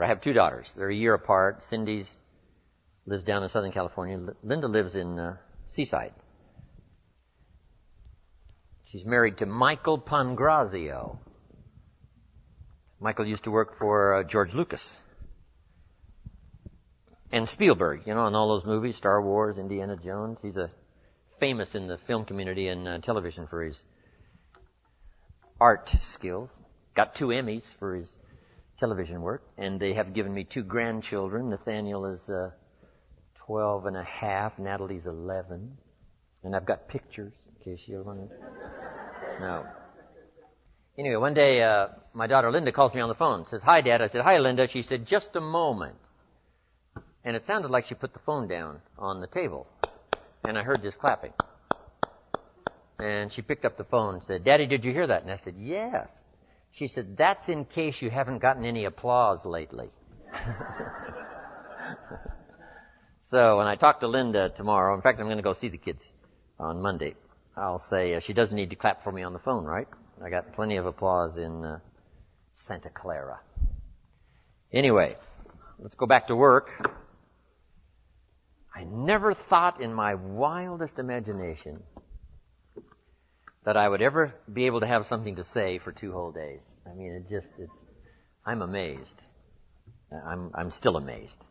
But I have two daughters. They're a year apart. Cindy lives down in Southern California. Linda lives in Seaside. She's married to Michael Pangrazio. Michael used to work for George Lucas and Spielberg, you know, on all those movies, Star Wars, Indiana Jones. He's famous in the film community and television for his art skills. Got 2 Emmys for his television work, and they have given me 2 grandchildren. Nathaniel is 12 and a half, Natalie's 11, and I've got pictures in case you want to. No. Anyway, one day my daughter Linda calls me on the phone, says, "Hi, Dad." I said, "Hi, Linda." She said, "Just a moment." And it sounded like she put the phone down on the table, and I heard this clapping. And she picked up the phone and said, "Daddy, did you hear that?" And I said, "Yes." She said, "That's in case you haven't gotten any applause lately." So when I talk to Linda tomorrow, in fact, I'm going to go see the kids on Monday, I'll say, she doesn't need to clap for me on the phone, right? I got plenty of applause in Santa Clara. Anyway, let's go back to work. I never thought in my wildest imagination that I would ever be able to have something to say for 2 whole days. I mean, I'm amazed. I'm still amazed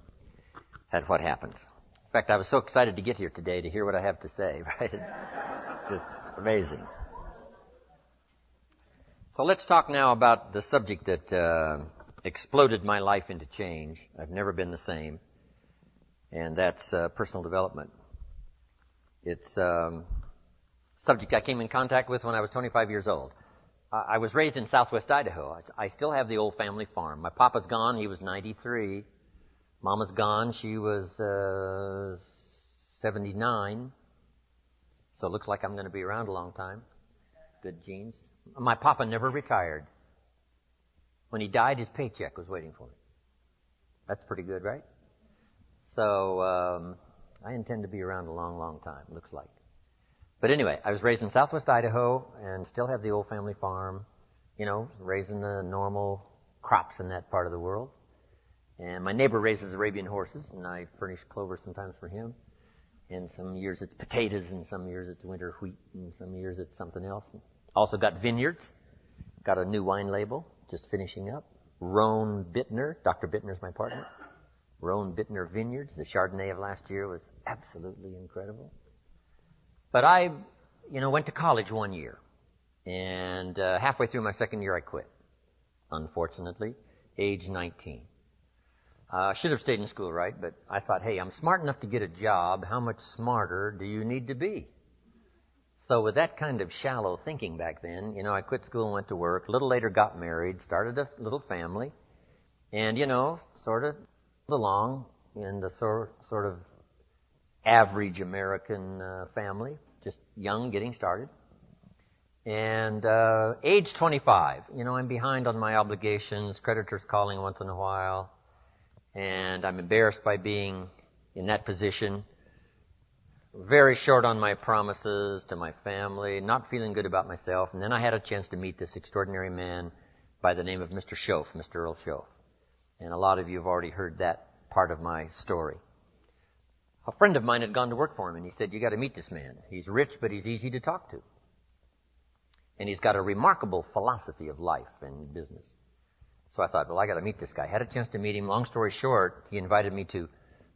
at what happens. In fact, I was so excited to get here today to hear what I have to say, right? It's just amazing. So let's talk now about the subject that exploded my life into change. I've never been the same, and that's personal development. It's subject I came in contact with when I was 25 years old. I was raised in southwest Idaho. I still have the old family farm. My papa's gone. He was 93. Mama's gone. She was 79. So it looks like I'm going to be around a long time. Good genes. My papa never retired. When he died, his paycheck was waiting for me. That's pretty good, right? So I intend to be around a long, long time, looks like. But anyway, I was raised in southwest Idaho and still have the old family farm, you know, raising the normal crops in that part of the world. And my neighbor raises Arabian horses, and I furnish clover sometimes for him. And some years it's potatoes, and some years it's winter wheat, and some years it's something else. Also got vineyards. Got a new wine label, just finishing up. Rohn Bittner. Dr. Bittner's my partner. Rohn Bittner Vineyards. The Chardonnay of last year was absolutely incredible. But I, went to college 1 year. And halfway through my second year, I quit. Unfortunately, age 19. Should have stayed in school, right? But I thought, hey, I'm smart enough to get a job. How much smarter do you need to be? So with that kind of shallow thinking back then, I quit school and went to work. A little later got married, started a little family. And, sort of along in the sort of average American family, just young, getting started. And age 25, I'm behind on my obligations, creditors calling once in a while, and I'm embarrassed by being in that position, very short on my promises to my family, not feeling good about myself. And then I had a chance to meet this extraordinary man by the name of Mr. Schoaf, Mr. Earl Schoaf. And a lot of you have already heard that part of my story. A friend of mine had gone to work for him, and he said, you got to meet this man. He's rich, but he's easy to talk to. And he's got a remarkable philosophy of life and business. So I thought, well, I got to meet this guy. Had a chance to meet him. Long story short, he invited me to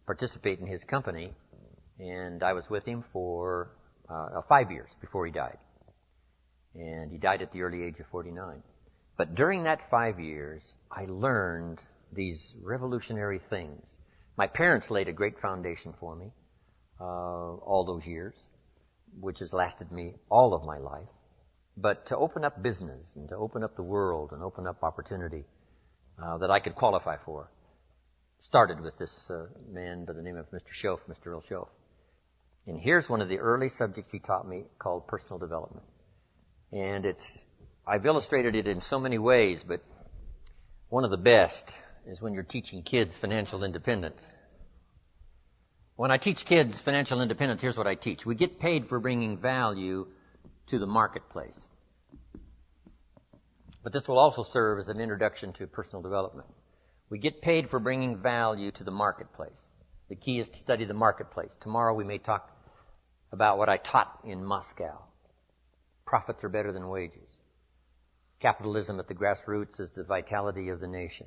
participate in his company, and I was with him for 5 years before he died. And he died at the early age of 49. But during that 5 years, I learned these revolutionary things. My parents laid a great foundation for me all those years, which has lasted me all of my life. But to open up business and to open up the world and open up opportunity that I could qualify for started with this man by the name of Mr. Schoaf, Mr. Earl Schoaf. And here's one of the early subjects he taught me called personal development. And I've illustrated it in so many ways, but one of the best is when you're teaching kids financial independence. When I teach kids financial independence, here's what I teach. We get paid for bringing value to the marketplace. But this will also serve as an introduction to personal development. We get paid for bringing value to the marketplace. The key is to study the marketplace. Tomorrow we may talk about what I taught in Moscow. Profits are better than wages. Capitalism at the grassroots is the vitality of the nation.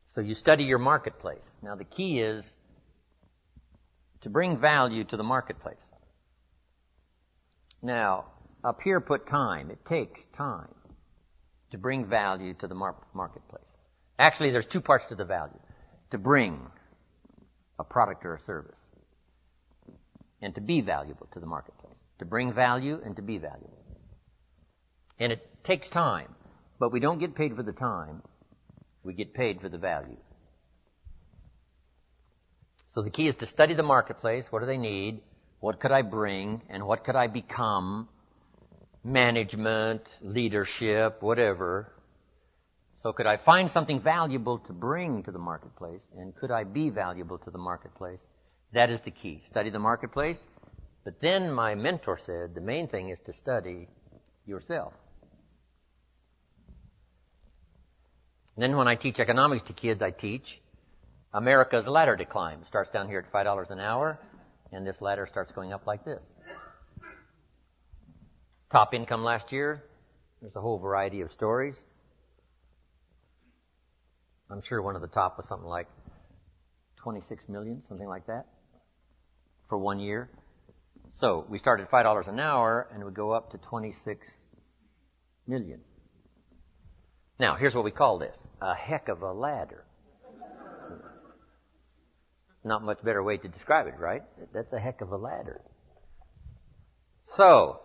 So you study your marketplace. Now the key is to bring value to the marketplace. Now, up here put time. It takes time to bring value to the marketplace. Actually, there's two parts to the value. To bring a product or a service and to be valuable to the marketplace. To bring value and to be valuable. And it takes time, but we don't get paid for the time. We get paid for the value. So the key is to study the marketplace. What do they need? What could I bring? And what could I become? Management, leadership, whatever. So could I find something valuable to bring to the marketplace? And could I be valuable to the marketplace? That is the key. Study the marketplace. But then my mentor said the main thing is to study yourself. And then when I teach economics to kids, I teach America's ladder to climb. It starts down here at $5 an hour, and this ladder starts going up like this. Top income last year, there's a whole variety of stories. I'm sure one of the top was something like 26 million, something like that, for 1 year. So we started at $5 an hour, and it would go up to 26 million. Now, here's what we call this. A heck of a ladder. Not much better way to describe it, right? That's a heck of a ladder. So,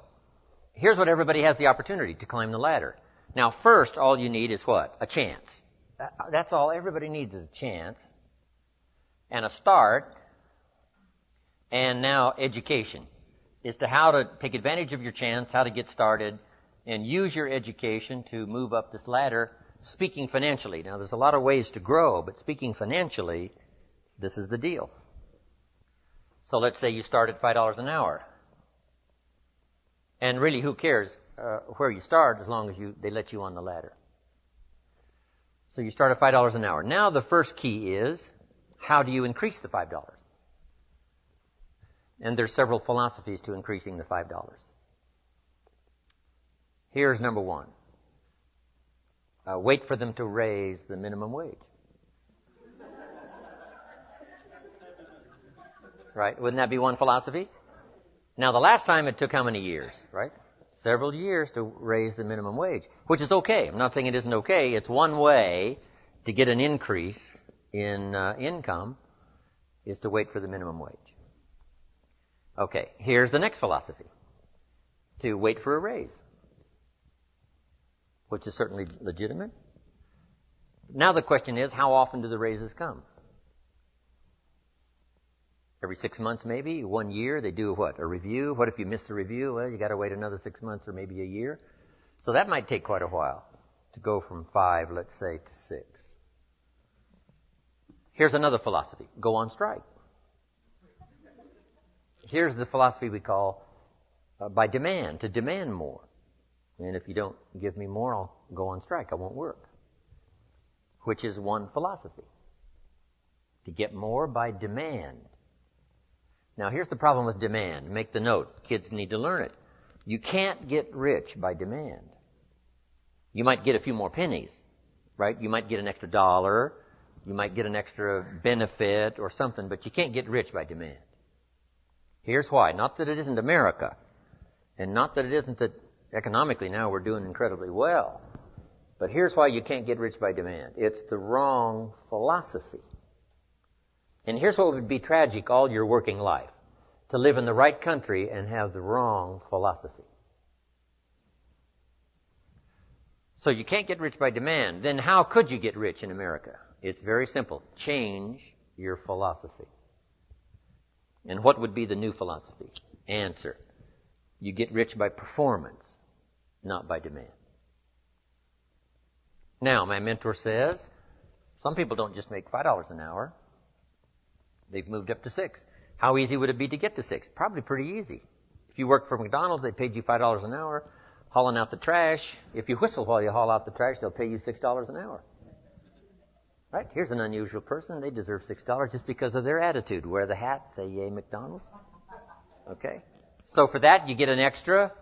here's what everybody has the opportunity to climb the ladder. Now, first, all you need is what? A chance. That's all everybody needs is a chance and a start, and now education as to how to take advantage of your chance, how to get started, and use your education to move up this ladder, speaking financially. Now, there's a lot of ways to grow, but speaking financially, this is the deal. So let's say you start at $5 an hour. And really, who cares where you start as long as they let you on the ladder. So you start at $5 an hour. Now the first key is, how do you increase the $5? And there's several philosophies to increasing the $5. Here's number one. Wait for them to raise the minimum wage. Right? Wouldn't that be one philosophy? Now, the last time it took how many years, right? Several years to raise the minimum wage, which is okay. I'm not saying it isn't okay. It's one way to get an increase in income is to wait for the minimum wage. Okay, here's the next philosophy. To wait for a raise, which is certainly legitimate. Now the question is, how often do the raises come? Every 6 months maybe, 1 year, they do what? A review? What if you miss the review? Well, you got to wait another 6 months or maybe a year. So that might take quite a while to go from 5, let's say, to 6. Here's another philosophy. Go on strike. Here's the philosophy we call by demand, to demand more. And if you don't give me more, I'll go on strike. I won't work. Which is one philosophy. To get more by demand. Now, here's the problem with demand. Make the note. Kids need to learn it. You can't get rich by demand. You might get a few more pennies, right? You might get an extra $1. You might get an extra benefit or something, but you can't get rich by demand. Here's why. Not that it isn't America, and not that it isn't that economically now we're doing incredibly well, but here's why you can't get rich by demand. It's the wrong philosophy. And here's what would be tragic all your working life. To live in the right country and have the wrong philosophy. So you can't get rich by demand. Then how could you get rich in America? It's very simple. Change your philosophy. And what would be the new philosophy? Answer. You get rich by performance, not by demand. Now, my mentor says, some people don't just make $5 an hour. They've moved up to 6. How easy would it be to get to 6? Probably pretty easy. If you worked for McDonald's, they paid you $5 an hour, hauling out the trash. If you whistle while you haul out the trash, they'll pay you $6 an hour. Right? Here's an unusual person. They deserve $6 just because of their attitude. Wear the hat, say yay McDonald's. Okay? So for that, you get an extra,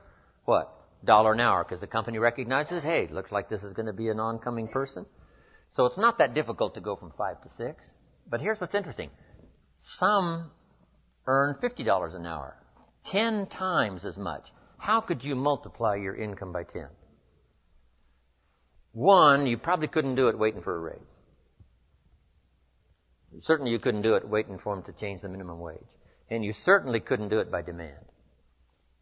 what? $1 an hour, because the company recognizes, hey, looks like this is going to be an oncoming person. So it's not that difficult to go from 5 to 6. But here's what's interesting. Some earn $50 an hour, 10 times as much. How could you multiply your income by 10? One, you probably couldn't do it waiting for a raise. Certainly you couldn't do it waiting for them to change the minimum wage. And you certainly couldn't do it by demand.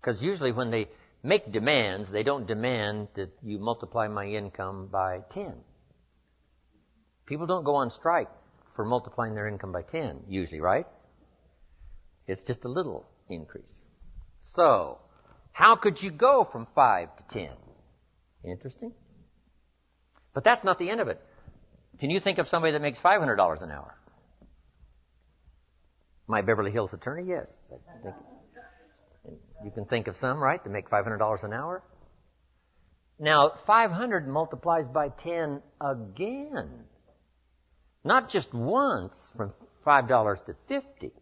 Because usually when they make demands, they don't demand that you multiply my income by 10. People don't go on strike for multiplying their income by 10, usually, right? It's just a little increase. So, how could you go from 5 to 10? Interesting. But that's not the end of it. Can you think of somebody that makes $500 an hour? My Beverly Hills attorney, yes. I think. You can think of some, right, that make $500 an hour. Now, 500 multiplies by 10 again. Not just once from $5 to 50,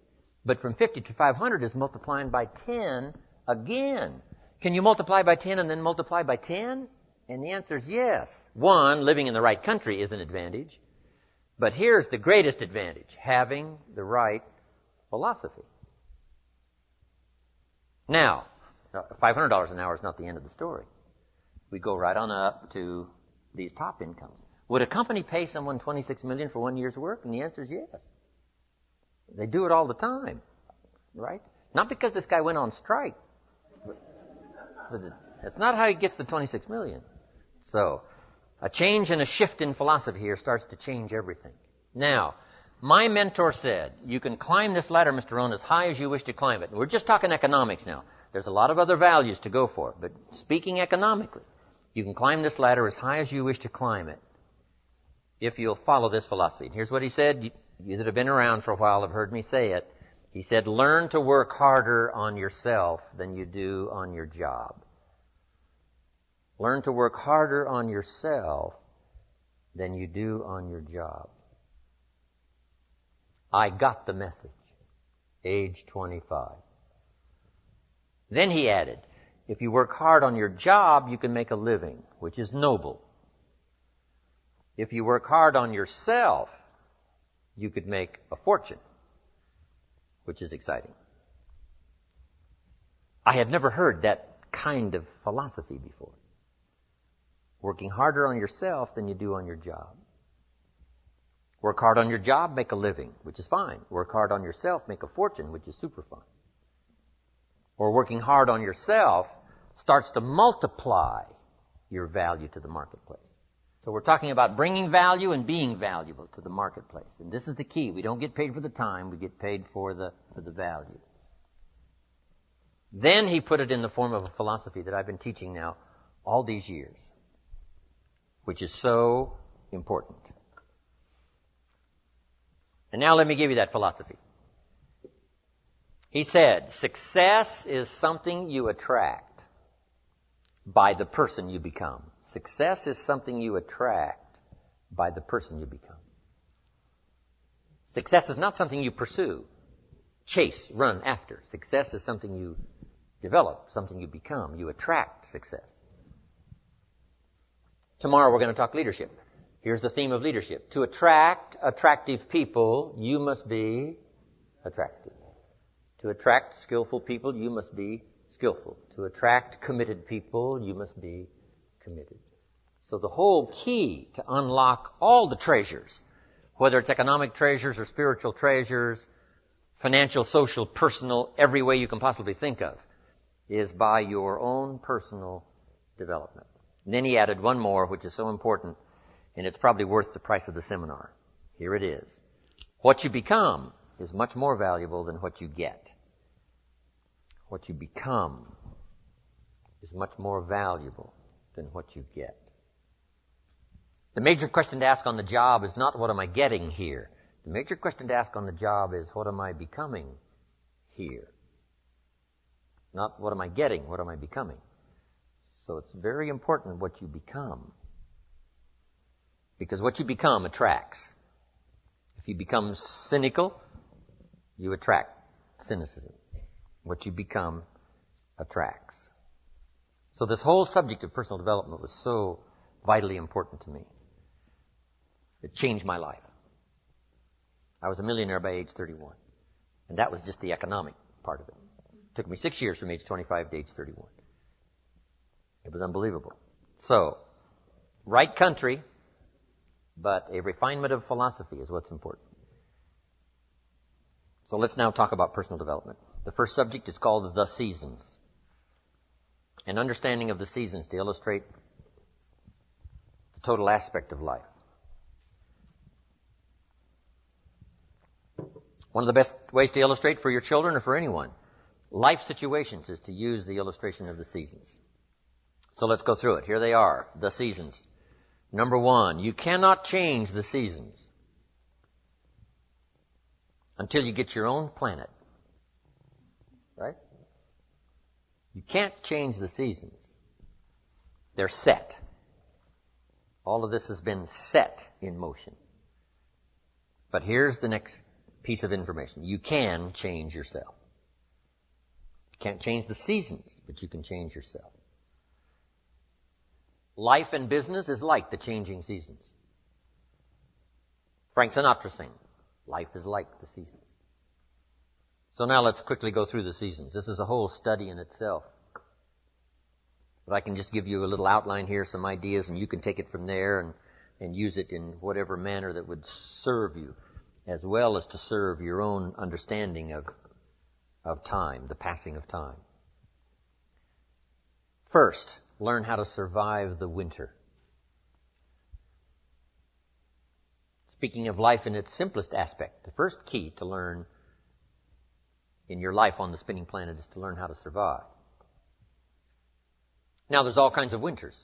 but from 50 to 500 is multiplying by 10 again. Can you multiply by 10 and then multiply by 10? And the answer is yes. One, living in the right country is an advantage. But here's the greatest advantage, having the right philosophy. Now, $500 an hour is not the end of the story. We go right on up to these top incomes. Would a company pay someone $26 million for 1 year's work? And the answer is yes. They do it all the time, right? Not because this guy went on strike. That's not how he gets the $26 million. So, a change and a shift in philosophy here starts to change everything. Now, my mentor said, you can climb this ladder, Mr. Rohn, as high as you wish to climb it. And we're just talking economics now. There's a lot of other values to go for. But speaking economically, you can climb this ladder as high as you wish to climb it if you'll follow this philosophy. And here's what he said. You that have been around for a while have heard me say it. He said, learn to work harder on yourself than you do on your job. Learn to work harder on yourself than you do on your job. I got the message, age 25. Then he added, if you work hard on your job, you can make a living, which is noble. If you work hard on yourself, you could make a fortune, which is exciting. I had never heard that kind of philosophy before. Working harder on yourself than you do on your job. Work hard on your job, make a living, which is fine. Work hard on yourself, make a fortune, which is super fun. Or working hard on yourself starts to multiply your value to the marketplace. So we're talking about bringing value and being valuable to the marketplace. And this is the key. We don't get paid for the time, we get paid for the value. Then he put it in the form of a philosophy that I've been teaching now all these years, which is so important. And now let me give you that philosophy. He said, success is something you attract by the person you become. Success is something you attract by the person you become. Success is not something you pursue, chase, run after. Success is something you develop, something you become. You attract success. Tomorrow we're going to talk leadership. Here's the theme of leadership. To attract attractive people, you must be attractive. To attract skillful people, you must be skillful. To attract committed people, you must be committed. So the whole key to unlock all the treasures, whether it's economic treasures or spiritual treasures, financial, social, personal, every way you can possibly think of, is by your own personal development. And then he added one more, which is so important, and it's probably worth the price of the seminar. Here it is. What you become is much more valuable than what you get. What you become is much more valuable than what you get. The major question to ask on the job is not what am I getting here. The major question to ask on the job is what am I becoming here? Not what am I getting, what am I becoming? So it's very important what you become. Because what you become attracts. If you become cynical, you attract cynicism. What you become attracts. So this whole subject of personal development was so vitally important to me. It changed my life. I was a millionaire by age 31. And that was just the economic part of it. It took me 6 years from age 25 to age 31. It was unbelievable. So, right country, but a refinement of philosophy is what's important. So let's now talk about personal development. The first subject is called the seasons. An understanding of the seasons to illustrate the total aspect of life. One of the best ways to illustrate for your children or for anyone, life situations, is to use the illustration of the seasons. So let's go through it. Here they are, the seasons. Number 1, you cannot change the seasons until you get your own planet. Right? You can't change the seasons. They're set. All of this has been set in motion. But here's the next piece of information. You can change yourself. You can't change the seasons, but you can change yourself. Life and business is like the changing seasons. Frank Sinatra sang, life is like the seasons. So now let's quickly go through the seasons. This is a whole study in itself. But I can just give you a little outline here, some ideas, and you can take it from there and use it in whatever manner that would serve you, as well as to serve your own understanding of time, the passing of time. First, learn how to survive the winter. Speaking of life in its simplest aspect, the first key to learn in your life on the spinning planet is to learn how to survive. Now, there's all kinds of winters,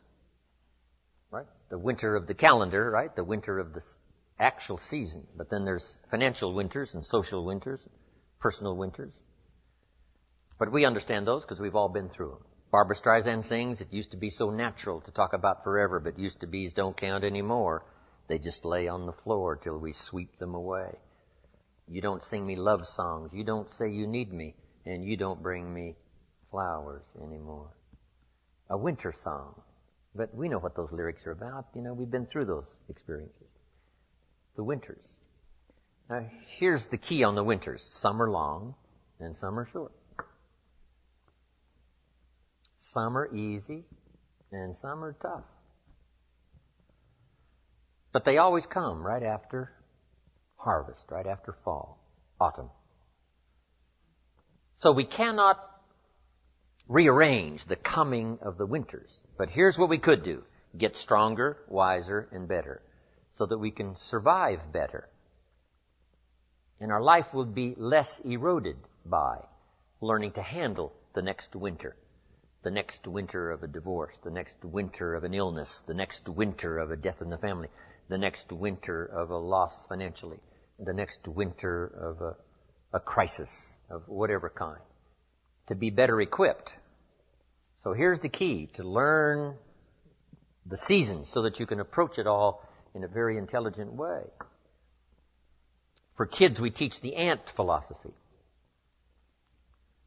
right? The winter of the calendar, right? The winter of the actual season. But then there's financial winters and social winters, personal winters. But we understand those because we've all been through them. Barbra Streisand sings, it used to be so natural to talk about forever, but used to be's don't count anymore. They just lay on the floor till we sweep them away. You don't sing me love songs. You don't say you need me. And you don't bring me flowers anymore. A winter song. But we know what those lyrics are about. You know, we've been through those experiences. The winters. Now, here's the key on the winters. Some are long and some are short. Some are easy and some are tough. But they always come right after harvest, right after fall, autumn. So we cannot rearrange the coming of the winters. But here's what we could do. Get stronger, wiser, and better so that we can survive better. And our life will be less eroded by learning to handle the next winter. The next winter of a divorce, the next winter of an illness, the next winter of a death in the family, the next winter of a loss financially, the next winter of a crisis of whatever kind, to be better equipped. So here's the key, to learn the seasons so that you can approach it all in a very intelligent way. For kids, we teach the ant philosophy.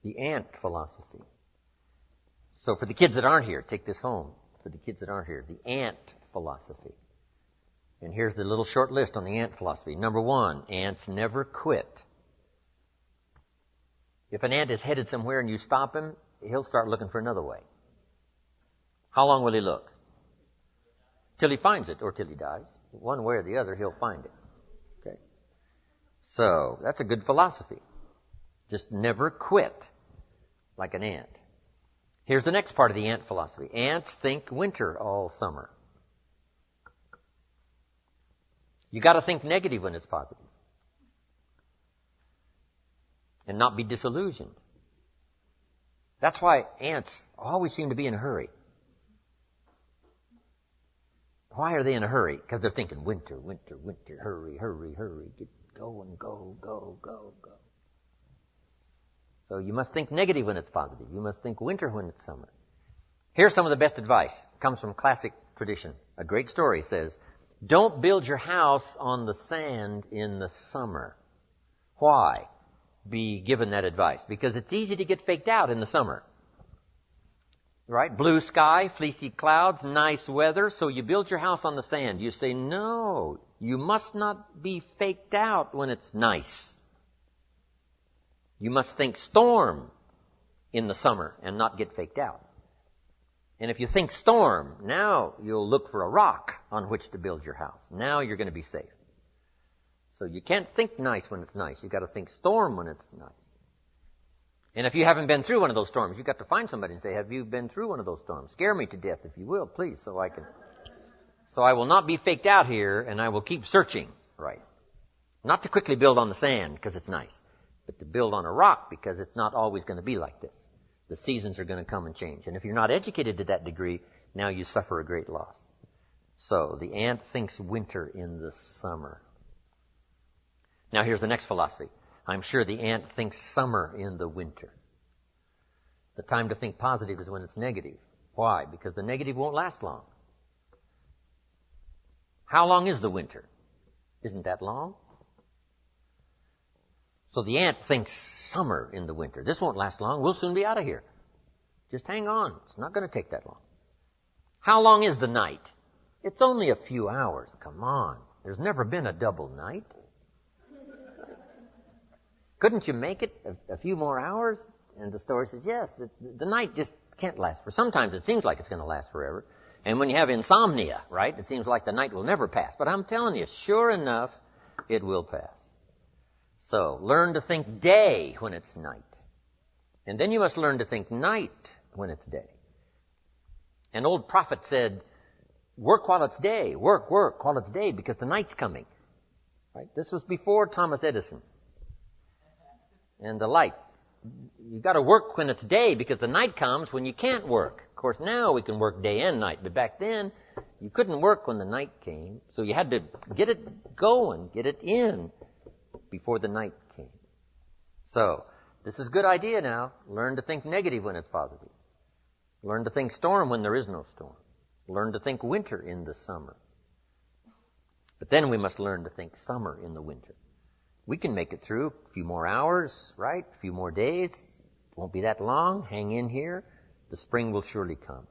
The ant philosophy. So for the kids that aren't here, take this home. For the kids that aren't here, the ant philosophy. And here's the little short list on the ant philosophy. Number 1, ants never quit. If an ant is headed somewhere and you stop him, he'll start looking for another way. How long will he look? Till he finds it or till he dies. One way or the other, he'll find it. Okay. So that's a good philosophy. Just never quit like an ant. Here's the next part of the ant philosophy. Ants think winter all summer. You got to think negative when it's positive. And not be disillusioned. That's why ants always seem to be in a hurry. Why are they in a hurry? Because they're thinking winter, winter, winter, hurry, hurry, hurry, get going, go, go, go, go. So you must think negative when it's positive. You must think winter when it's summer. Here's some of the best advice. It comes from classic tradition. A great story says, Don't build your house on the sand in the summer. Why? Be given that advice. Because it's easy to get faked out in the summer. Right? Blue sky, fleecy clouds, nice weather, so you build your house on the sand. You say, no, you must not be faked out when it's nice. You must think storm in the summer and not get faked out. And if you think storm, now you'll look for a rock on which to build your house. Now you're going to be safe. So you can't think nice when it's nice. You've got to think storm when it's nice. And if you haven't been through one of those storms, you've got to find somebody and say, have you been through one of those storms? Scare me to death, if you will, please, so I will not be faked out here, and I will keep searching, right? Not to quickly build on the sand because it's nice, but to build on a rock because it's not always going to be like this. The seasons are going to come and change. And if you're not educated to that degree, now you suffer a great loss. So the ant thinks winter in the summer. Now here's the next philosophy. I'm sure the ant thinks summer in the winter. The time to think positive is when it's negative. Why? Because the negative won't last long. How long is the winter? Isn't that long? So the ant thinks summer in the winter. This won't last long. We'll soon be out of here. Just hang on. It's not going to take that long. How long is the night? It's only a few hours. Come on. There's never been a double night. Couldn't you make it a few more hours? And the story says, yes, the night just can't last. For sometimes it seems like it's going to last forever. And when you have insomnia, right, it seems like the night will never pass. But I'm telling you, sure enough, it will pass. So learn to think day when it's night. And then you must learn to think night when it's day. An old prophet said, work while it's day. Work while it's day because the night's coming. Right? This was before Thomas Edison and the light. You've got to work when it's day because the night comes when you can't work. Of course, now we can work day and night, but back then you couldn't work when the night came. So you had to get it going, get it in before the night came. So this is a good idea now. Learn to think negative when it's positive. Learn to think storm when there is no storm. Learn to think winter in the summer. But then we must learn to think summer in the winter. We can make it through a few more hours, right? A few more days. It won't be that long. Hang in here. The spring will surely come.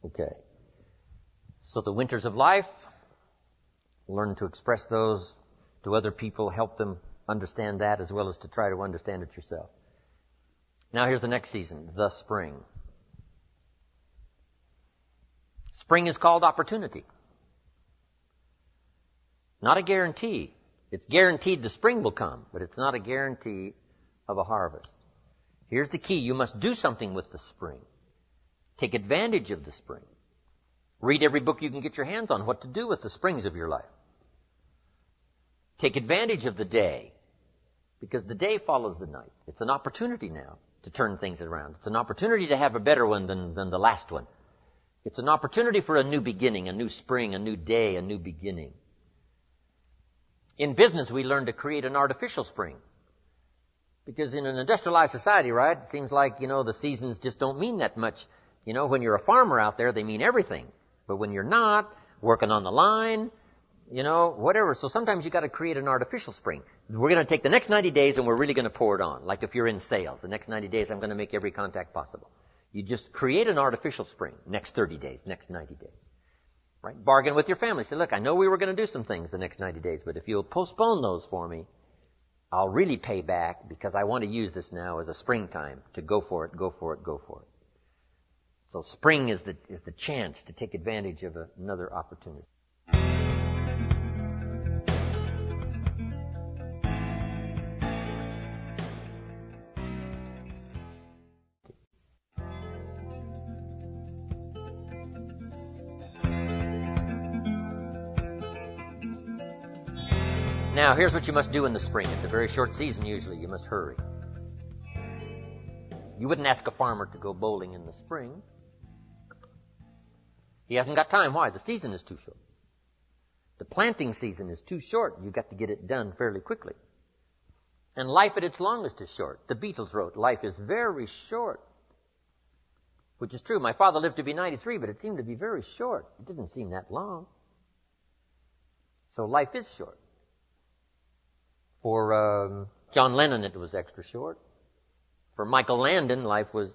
Okay. So the winters of life, learn to express those to other people, help them understand that as well as to try to understand it yourself. Now here's the next season, the spring. Spring is called opportunity. Not a guarantee. It's guaranteed the spring will come, but it's not a guarantee of a harvest. Here's the key. You must do something with the spring. Take advantage of the spring. Read every book you can get your hands on what to do with the springs of your life. Take advantage of the day, because the day follows the night. It's an opportunity now to turn things around. It's an opportunity to have a better one than the last one. It's an opportunity for a new beginning, a new spring, a new day, a new beginning. In business, we learn to create an artificial spring. Because in an industrialized society, right, it seems like, the seasons just don't mean that much. When you're a farmer out there, they mean everything. But when you're not, working on the line, whatever. So sometimes you got to create an artificial spring. We're going to take the next 90 days and we're really going to pour it on. Like if you're in sales, the next 90 days I'm going to make every contact possible. You just create an artificial spring. Next 30 days, next 90 days. Right? Bargain with your family. Say, look, I know we were going to do some things the next 90 days, but if you'll postpone those for me, I'll really pay back because I want to use this now as a springtime to go for it, go for it, go for it. So spring is the chance to take advantage of another opportunity. Now, here's what you must do in the spring. It's a very short season usually. You must hurry. You wouldn't ask a farmer to go bowling in the spring. He hasn't got time. Why? The season is too short. The planting season is too short. You've got to get it done fairly quickly. And life at its longest is short. The Beatles wrote, life is very short. Which is true. My father lived to be 93, but it seemed to be very short. It didn't seem that long. So life is short. For John Lennon, it was extra short. For Michael Landon, life was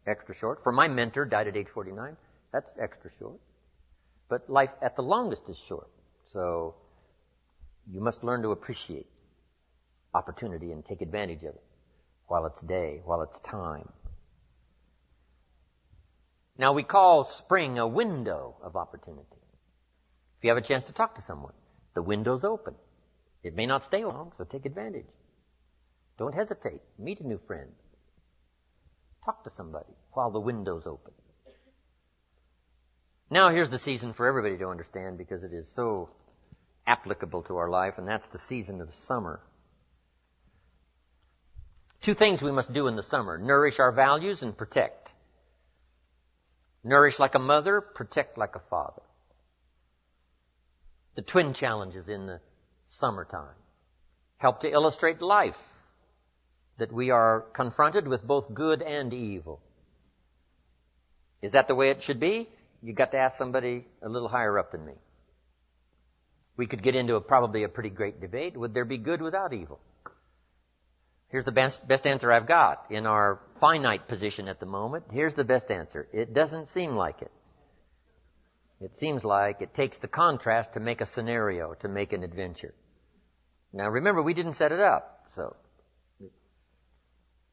extra short. For my mentor, died at age 49, that's extra short. But life at the longest is short. So you must learn to appreciate opportunity and take advantage of it while it's day, while it's time. Now we call spring a window of opportunity. If you have a chance to talk to someone, the window's open. It may not stay long, so take advantage. Don't hesitate. Meet a new friend. Talk to somebody while the window's open. Now here's the season for everybody to understand because it is so applicable to our life, and that's the season of summer. Two things we must do in the summer: nourish our values and protect. Nourish like a mother, protect like a father. The twin challenges in the summertime help to illustrate life, that we are confronted with both good and evil. Is that the way it should be? You got to ask somebody a little higher up than me. We could get into probably a pretty great debate. Would there be good without evil? Here's the best answer I've got. In our finite position at the moment, here's the best answer. It doesn't seem like it. It seems like it takes the contrast to make a scenario, to make an adventure. Now remember, we didn't set it up, so.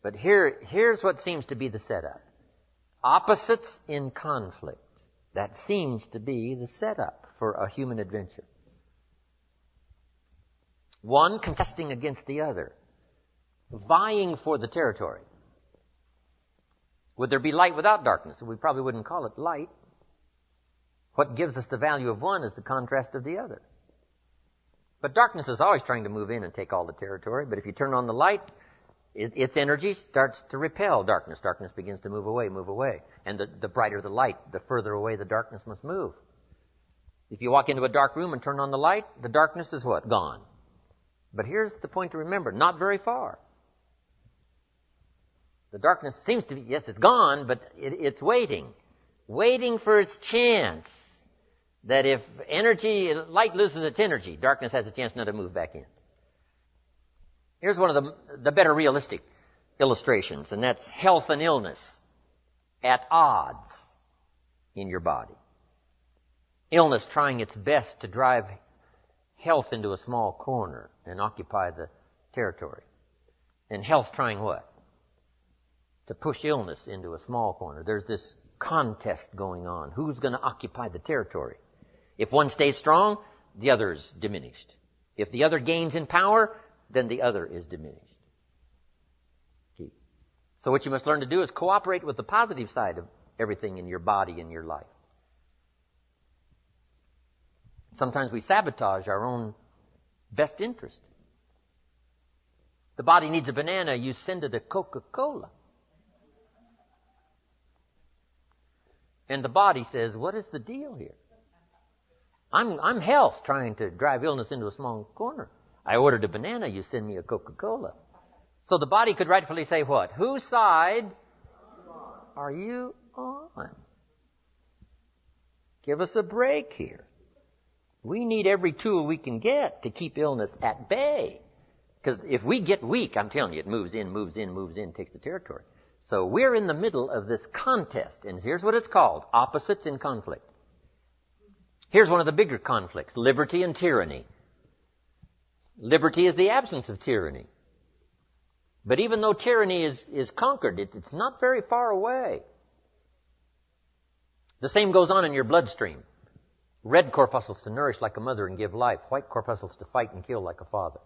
But here's what seems to be the setup. Opposites in conflict. That seems to be the setup for a human adventure. One contesting against the other, vying for the territory. Would there be light without darkness? We probably wouldn't call it light. What gives us the value of one is the contrast of the other. But darkness is always trying to move in and take all the territory. But if you turn on the light, its energy starts to repel darkness. Darkness begins to move away. And the brighter the light, the further away the darkness must move. If you walk into a dark room and turn on the light, the darkness is what? Gone. But here's the point to remember, not very far. The darkness seems to be, yes, it's gone, but it's waiting for its chance. That if light loses its energy, darkness has a chance not to move back in. Here's one of the better realistic illustrations, and that's health and illness at odds in your body. Illness trying its best to drive health into a small corner and occupy the territory. And health trying what? To push illness into a small corner. There's this contest going on. Who's going to occupy the territory? If one stays strong, the other is diminished. If the other gains in power, then the other is diminished. Okay. So what you must learn to do is cooperate with the positive side of everything in your body and your life. Sometimes we sabotage our own best interest. The body needs a banana, you send it a Coca-Cola. And the body says, what is the deal here? I'm health trying to drive illness into a small corner. I ordered a banana, you send me a Coca-Cola. So the body could rightfully say what? Whose side are you on? Give us a break here. We need every tool we can get to keep illness at bay. Because if we get weak, I'm telling you, it moves in, takes the territory. So we're in the middle of this contest, and here's what it's called, opposites in conflict. Here's one of the bigger conflicts, liberty and tyranny. Liberty is the absence of tyranny. But even though tyranny is conquered, it's not very far away. The same goes on in your bloodstream. Red corpuscles to nourish like a mother and give life. White corpuscles to fight and kill like a father.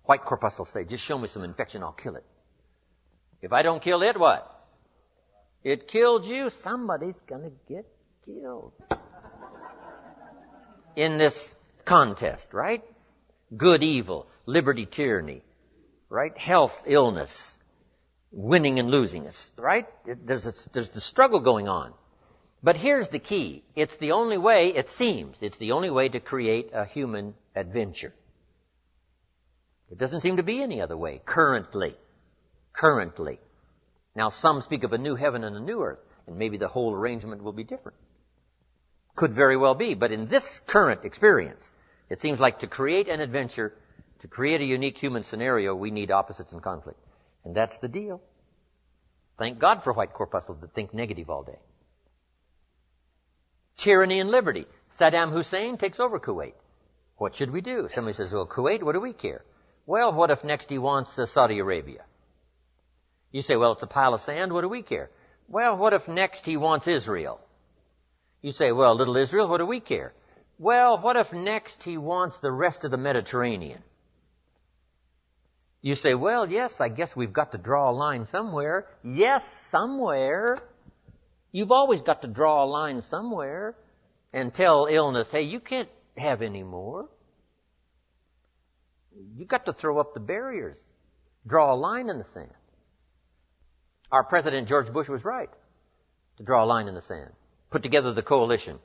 White corpuscles say, just show me some infection, I'll kill it. If I don't kill it, what? It killed you. Somebody's going to get killed. In this contest, right? Good, evil, liberty, tyranny, right? Health, illness, winning and losing, right? There's the struggle going on. But here's the key. It's the only way, it seems, it's the only way to create a human adventure. It doesn't seem to be any other way, currently. Now, some speak of a new heaven and a new earth, and maybe the whole arrangement will be different. Could very well be. But in this current experience, it seems like to create an adventure, to create a unique human scenario, we need opposites and conflict. And that's the deal. Thank God for white corpuscles that think negative all day. Tyranny and liberty. Saddam Hussein takes over Kuwait. What should we do? Somebody says, well, Kuwait, what do we care? Well, what if next he wants Saudi Arabia? You say, well, it's a pile of sand, what do we care? Well, what if next he wants Israel? You say, well, little Israel, what do we care? Well, what if next he wants the rest of the Mediterranean? You say, well, yes, I guess we've got to draw a line somewhere. Yes, somewhere. You've always got to draw a line somewhere and tell illness, hey, you can't have any more. You've got to throw up the barriers. Draw a line in the sand. Our President George Bush was right to draw a line in the sand. Put together the coalition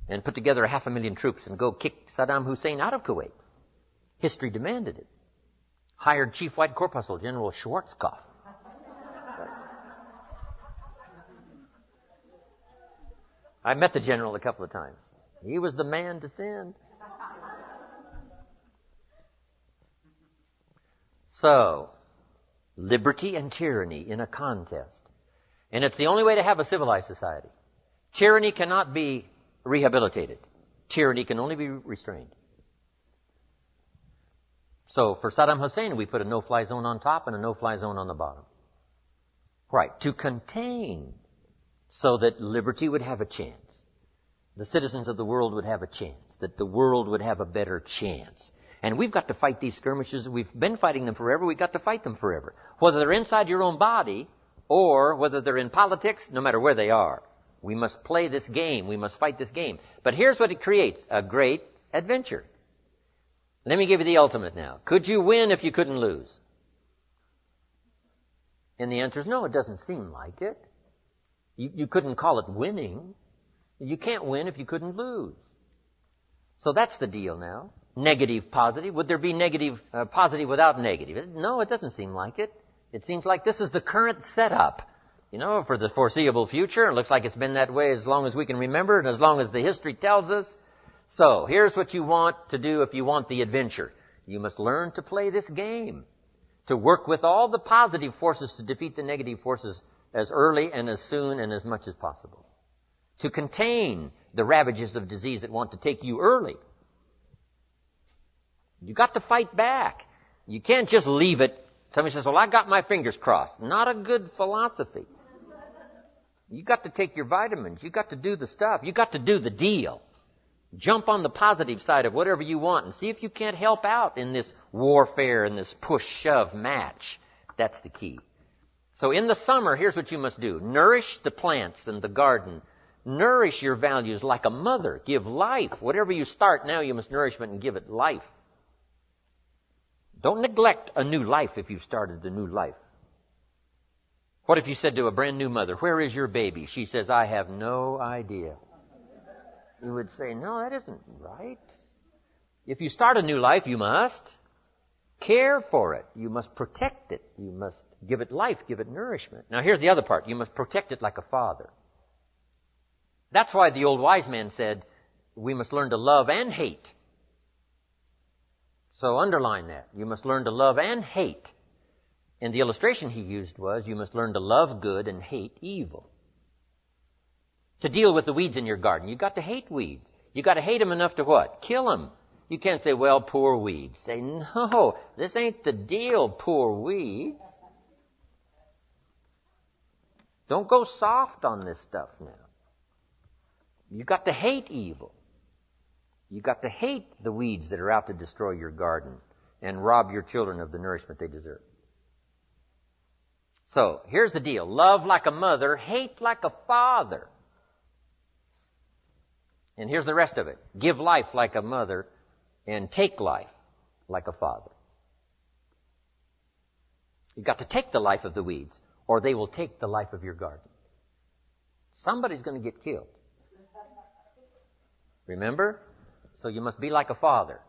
and put together 500,000 troops and go kick Saddam Hussein out of Kuwait. History demanded it. Hired Chief White Corpuscle General Schwarzkopf. I met the general a couple of times. He was the man to send. So, liberty and tyranny in a contest. And it's the only way to have a civilized society. Tyranny cannot be rehabilitated. Tyranny can only be restrained. So for Saddam Hussein, we put a no-fly zone on top and a no-fly zone on the bottom. Right, to contain, so that liberty would have a chance. The citizens of the world would have a chance. That the world would have a better chance. And we've got to fight these skirmishes. We've been fighting them forever. We've got to fight them forever. Whether they're inside your own body or whether they're in politics, no matter where they are. We must play this game. We must fight this game. But here's what it creates. A great adventure. Let me give you the ultimate now. Could you win if you couldn't lose? And the answer is no, it doesn't seem like it. You couldn't call it winning. You can't win if you couldn't lose. So that's the deal now. Negative, positive. Would there be negative, positive without negative? No, it doesn't seem like it. It seems like this is the current setup, for the foreseeable future. It looks like it's been that way as long as we can remember and as long as the history tells us. So, here's what you want to do if you want the adventure. You must learn to play this game. To work with all the positive forces to defeat the negative forces as early and as soon and as much as possible. To contain the ravages of disease that want to take you early. You got to fight back. You can't just leave it. Somebody says, well, I got my fingers crossed. Not a good philosophy. You got to take your vitamins. You got to do the stuff. You got to do the deal. Jump on the positive side of whatever you want and see if you can't help out in this warfare and this push-shove match. That's the key. So in the summer, here's what you must do. Nourish the plants and the garden. Nourish your values like a mother. Give life. Whatever you start now, you must nourishment and give it life. Don't neglect a new life if you've started a new life. What if you said to a brand new mother, where is your baby? She says, I have no idea. You would say, no, that isn't right. If you start a new life, you must care for it. You must protect it. You must give it life, give it nourishment. Now here's the other part. You must protect it like a father. That's why the old wise man said, we must learn to love and hate. So underline that. You must learn to love and hate. And the illustration he used was, you must learn to love good and hate evil. To deal with the weeds in your garden, you've got to hate weeds. You've got to hate them enough to what? Kill them. You can't say, well, poor weeds. Say, no, this ain't the deal, poor weeds. Don't go soft on this stuff now. You've got to hate evil. You've got to hate the weeds that are out to destroy your garden and rob your children of the nourishment they deserve. So, here's the deal. Love like a mother, hate like a father. And here's the rest of it. Give life like a mother and take life like a father. You've got to take the life of the weeds or they will take the life of your garden. Somebody's going to get killed. Remember? So you must be like a father.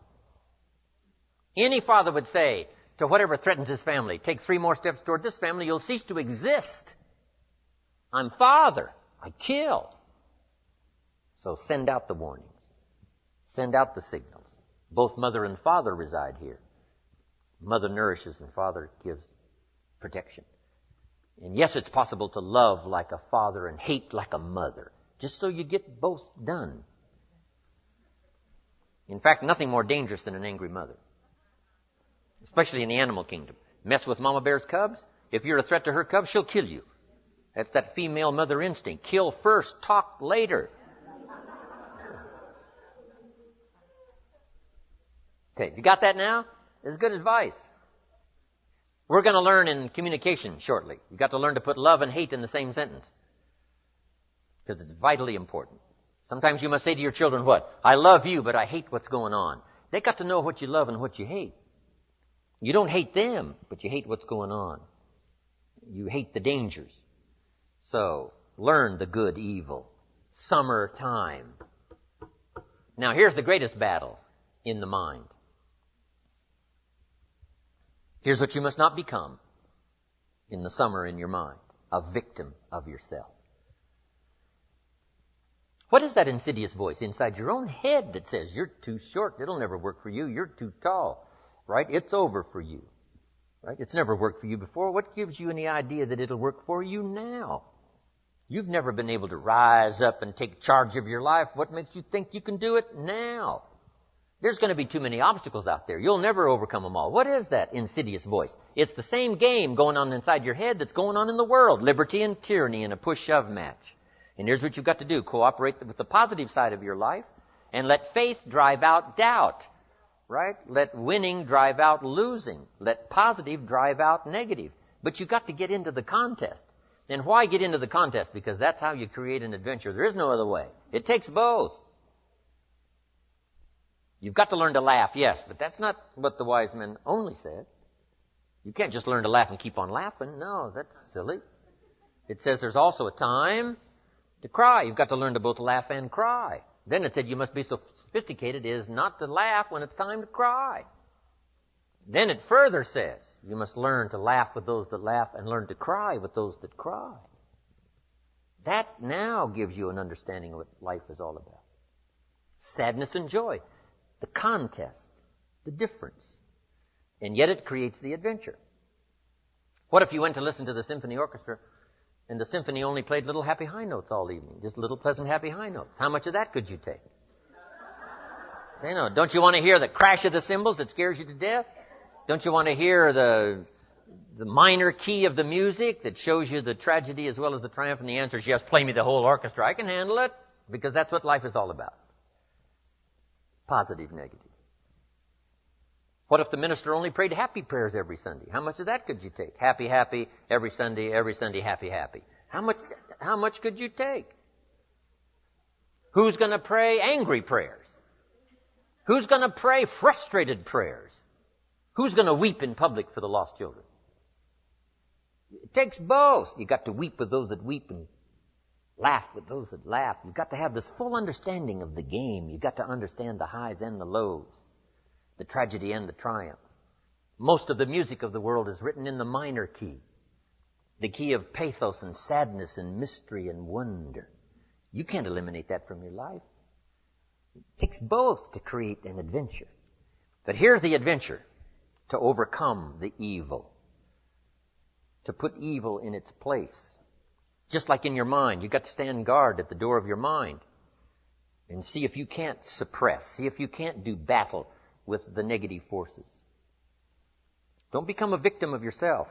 Any father would say to whatever threatens his family, take 3 more steps toward this family, you'll cease to exist. I'm father. I kill. So send out the warnings. Send out the signals. Both mother and father reside here. Mother nourishes and father gives protection. And yes, it's possible to love like a father and hate like a mother, just so you get both done. In fact, nothing more dangerous than an angry mother, especially in the animal kingdom. Mess with mama bear's cubs, if you're a threat to her cubs, she'll kill you. That's that female mother instinct. Kill first, talk later. Okay, you got that now? This is good advice. We're going to learn in communication shortly. You've got to learn to put love and hate in the same sentence, because it's vitally important. Sometimes you must say to your children, what? I love you, but I hate what's going on. They got to know what you love and what you hate. You don't hate them, but you hate what's going on. You hate the dangers. So, learn the good evil. Summertime. Now, here's the greatest battle in the mind. Here's what you must not become in the summer in your mind. A victim of yourself. What is that insidious voice inside your own head that says, you're too short, it'll never work for you, you're too tall, right? It's over for you, right? It's never worked for you before. What gives you any idea that it'll work for you now? You've never been able to rise up and take charge of your life. What makes you think you can do it now? There's going to be too many obstacles out there. You'll never overcome them all. What is that insidious voice? It's the same game going on inside your head that's going on in the world. Liberty and tyranny in a push-shove match. And here's what you've got to do. Cooperate with the positive side of your life and let faith drive out doubt, right? Let winning drive out losing. Let positive drive out negative. But you've got to get into the contest. And why get into the contest? Because that's how you create an adventure. There is no other way. It takes both. You've got to learn to laugh, yes, but that's not what the wise men only said. You can't just learn to laugh and keep on laughing. No, that's silly. It says there's also a time to cry. You've got to learn to both laugh and cry. Then it said you must be so sophisticated as not to laugh when it's time to cry. Then it further says you must learn to laugh with those that laugh and learn to cry with those that cry. That now gives you an understanding of what life is all about. Sadness and joy. The contest, the difference. And yet it creates the adventure. What if you went to listen to the symphony orchestra and the symphony only played little happy high notes all evening? Just little pleasant happy high notes. How much of that could you take? Say no. Don't you want to hear the crash of the cymbals that scares you to death? Don't you want to hear the minor key of the music that shows you the tragedy as well as the triumph? And the answer is yes, play me the whole orchestra. I can handle it, because that's what life is all about. Positive, negative. What if the minister only prayed happy prayers every Sunday? How much of that could you take? Happy, happy, every Sunday, happy, happy. How much could you take? Who's going to pray angry prayers? Who's going to pray frustrated prayers? Who's going to weep in public for the lost children? It takes both. You got to weep with those that weep and laugh with those that laugh. You've got to have this full understanding of the game. You've got to understand the highs and the lows, the tragedy and the triumph. Most of the music of the world is written in the minor key, the key of pathos and sadness and mystery and wonder. You can't eliminate that from your life. It takes both to create an adventure. But here's the adventure: to overcome the evil, to put evil in its place. Just like in your mind, you've got to stand guard at the door of your mind and see if you can't suppress, see if you can't do battle with the negative forces. Don't become a victim of yourself.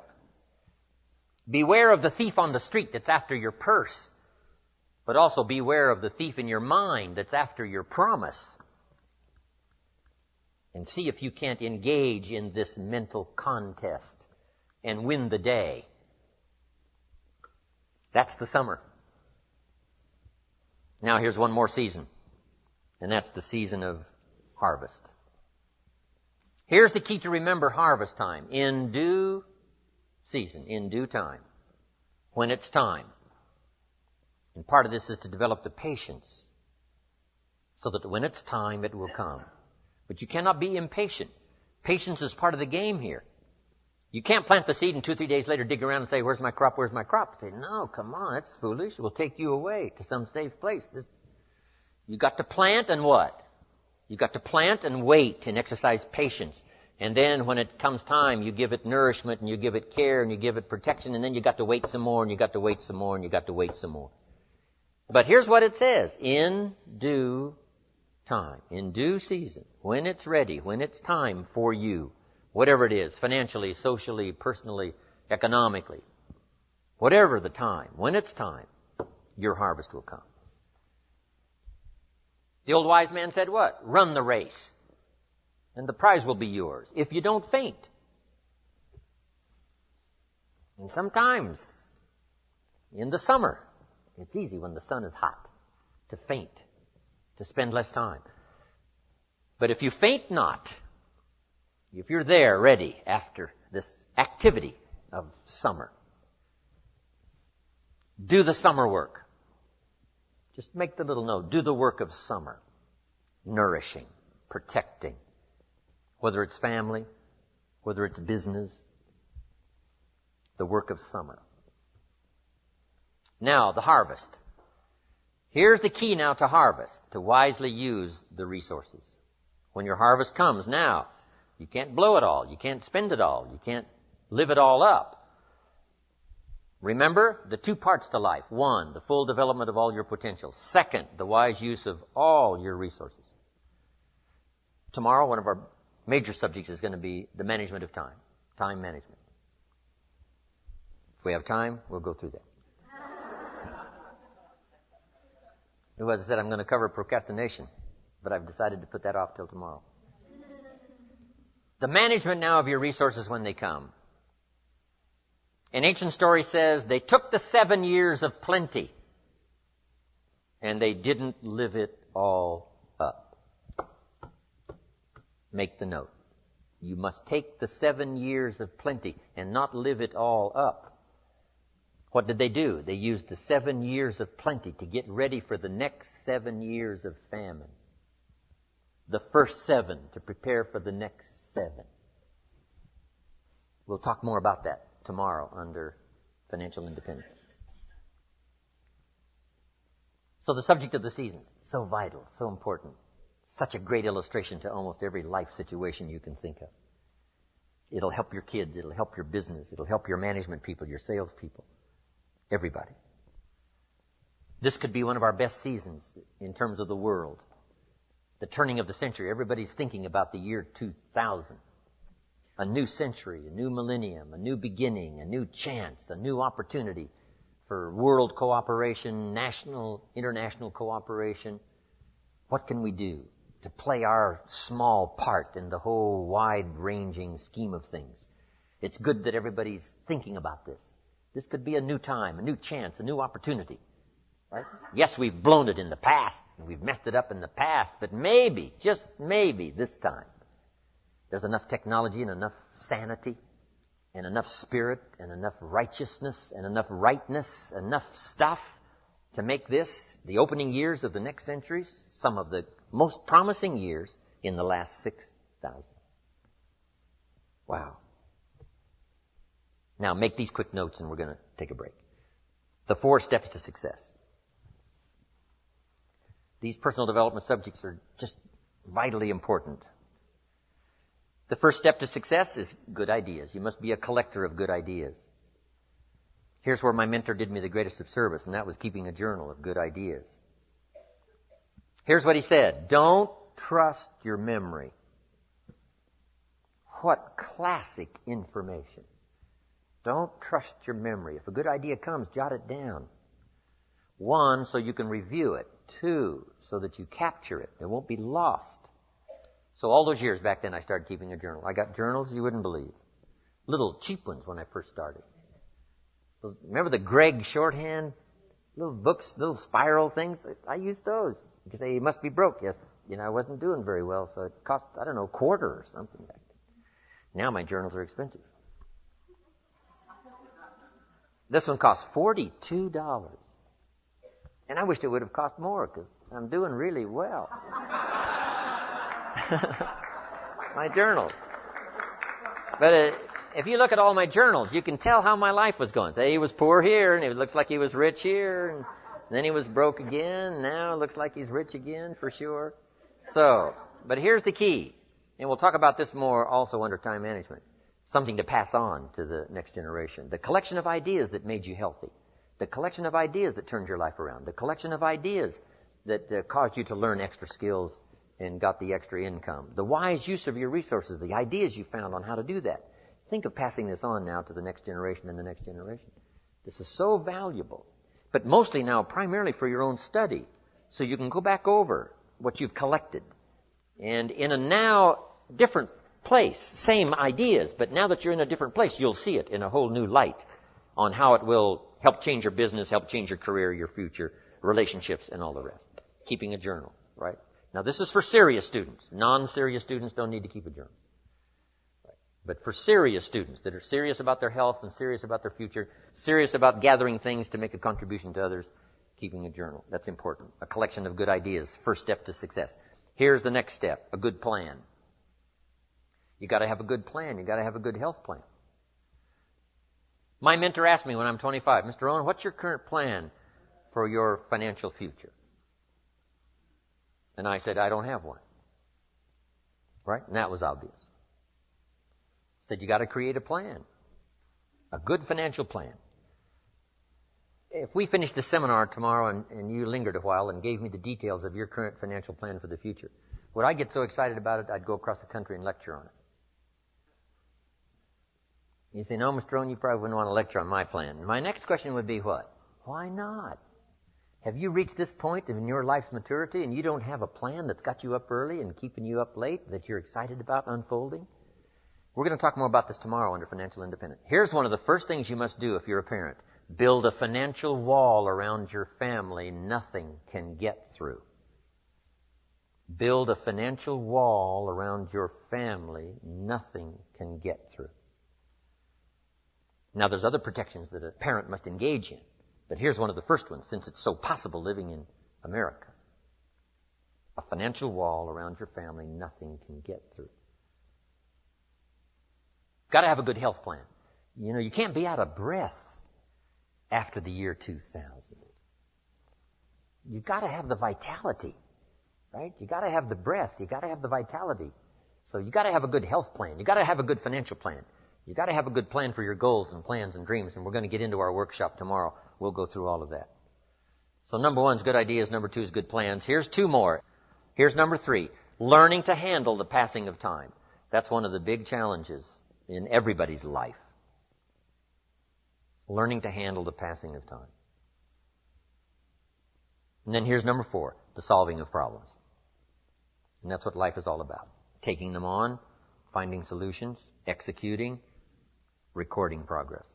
Beware of the thief on the street that's after your purse, but also beware of the thief in your mind that's after your promise. And see if you can't engage in this mental contest and win the day. That's the summer. Now here's one more season, and that's the season of harvest. Here's the key to remember harvest time. In due season, in due time, when it's time. And part of this is to develop the patience so that when it's time, it will come. But you cannot be impatient. Patience is part of the game here. You can't plant the seed and 2-3 days later dig around and say, where's my crop, where's my crop? Say, no, come on, that's foolish. It will take you away to some safe place. You got to plant and what? You got to plant and wait and exercise patience. And then when it comes time, you give it nourishment and you give it care and you give it protection, and then you got to wait some more and you got to wait some more and you got to wait some more. But here's what it says. In due time, in due season, when it's ready, when it's time for you, whatever it is, financially, socially, personally, economically, whatever the time, when it's time, your harvest will come. The old wise man said what? Run the race, and the prize will be yours if you don't faint. And sometimes, in the summer, it's easy when the sun is hot to faint, to spend less time. But if you faint not, if you're there ready after this activity of summer, do the summer work. Just make the little note. Do the work of summer. Nourishing, protecting. Whether it's family, whether it's business. The work of summer. Now, the harvest. Here's the key now to harvest, to wisely use the resources. When your harvest comes now, you can't blow it all. You can't spend it all. You can't live it all up. Remember the two parts to life. One, the full development of all your potential. Second, the wise use of all your resources. Tomorrow, one of our major subjects is going to be the management of time. Time management. If we have time, we'll go through that. As I said, I'm going to cover procrastination, but I've decided to put that off till tomorrow. The management now of your resources when they come. An ancient story says they took the 7 years of plenty and they didn't live it all up. Make the note. You must take the 7 years of plenty and not live it all up. What did they do? They used the 7 years of plenty to get ready for the next 7 years of famine. The first 7 to prepare for the next 7. We'll talk more about that tomorrow under financial independence. So the subject of the seasons, so vital, so important. Such a great illustration to almost every life situation you can think of. It'll help your kids, it'll help your business, it'll help your management people, your salespeople, everybody. This could be one of our best seasons in terms of the world. The turning of the century, everybody's thinking about the year 2000. A new century, a new millennium, a new beginning, a new chance, a new opportunity for world cooperation, national, international cooperation. What can we do to play our small part in the whole wide-ranging scheme of things? It's good that everybody's thinking about this. This could be a new time, a new chance, a new opportunity. Right? Yes, we've blown it in the past, and we've messed it up in the past, but maybe, just maybe this time, there's enough technology and enough sanity and enough spirit and enough righteousness and enough rightness, enough stuff to make this, the opening years of the next centuries, some of the most promising years in the last 6,000. Wow. Now make these quick notes and we're going to take a break. The 4 steps to success. These personal development subjects are just vitally important. The first step to success is good ideas. You must be a collector of good ideas. Here's where my mentor did me the greatest of service, and that was keeping a journal of good ideas. Here's what he said. Don't trust your memory. What classic information. Don't trust your memory. If a good idea comes, jot it down. 1, so you can review it. 2, so that you capture it. It won't be lost. So all those years back then, I started keeping a journal. I got journals you wouldn't believe. Little cheap ones when I first started. Remember the Gregg shorthand? Little books, little spiral things? I used those. You can say, you must be broke. Yes, I wasn't doing very well, so it cost, I don't know, $1 or something back then. Now my journals are expensive. This one costs $42. And I wished it would have cost more because I'm doing really well. My journals. But if you look at all my journals, you can tell how my life was going. Say he was poor here, and it looks like he was rich here, and Then he was broke again. Now it looks like he's rich again for sure. So, but here's the key. And we'll talk about this more also under time management. Something to pass on to the next generation. The collection of ideas that made you healthy. The collection of ideas that turned your life around. The collection of ideas that caused you to learn extra skills and got the extra income. The wise use of your resources, the ideas you found on how to do that. Think of passing this on now to the next generation and the next generation. This is so valuable. But mostly now, primarily for your own study. So you can go back over what you've collected. And in a now different place, same ideas, but now that you're in a different place, you'll see it in a whole new light on how it will help change your business, help change your career, your future, relationships, and all the rest. Keeping a journal, right? Now this is for serious students. Non-serious students don't need to keep a journal. Right? But for serious students that are serious about their health and serious about their future, serious about gathering things to make a contribution to others, keeping a journal. That's important. A collection of good ideas, first step to success. Here's the next step, a good plan. You got to have a good plan. You got to have a good health plan. My mentor asked me when I'm 25, Mr. Rohn, what's your current plan for your financial future? And I said, I don't have one. Right? And that was obvious. I said, you got to create a plan. A good financial plan. If we finished the seminar tomorrow and you lingered a while and gave me the details of your current financial plan for the future, would I get so excited about it I'd go across the country and lecture on it? You say, no, Mr. Rohn, you probably wouldn't want to lecture on my plan. My next question would be what? Why not? Have you reached this point in your life's maturity and you don't have a plan that's got you up early and keeping you up late that you're excited about unfolding? We're going to talk more about this tomorrow under Financial Independence. Here's one of the first things you must do if you're a parent. Build a financial wall around your family nothing can get through. Build a financial wall around your family nothing can get through. Now, there's other protections that a parent must engage in, but here's one of the first ones, since it's so possible living in America. A financial wall around your family nothing can get through. Got to have a good health plan. You know, you can't be out of breath after the year 2000. You've got to have the vitality, right? You got to have the breath. You got to have the vitality. So you got to have a good health plan. You got to have a good financial plan. You got to have a good plan for your goals and plans and dreams, and we're going to get into our workshop tomorrow. We'll go through all of that. So number one is good ideas. Number two is good plans. Here's two more. Here's number three, learning to handle the passing of time. That's one of the big challenges in everybody's life. Learning to handle the passing of time. And then here's number four, the solving of problems. And that's what life is all about. Taking them on, finding solutions, executing, recording progress.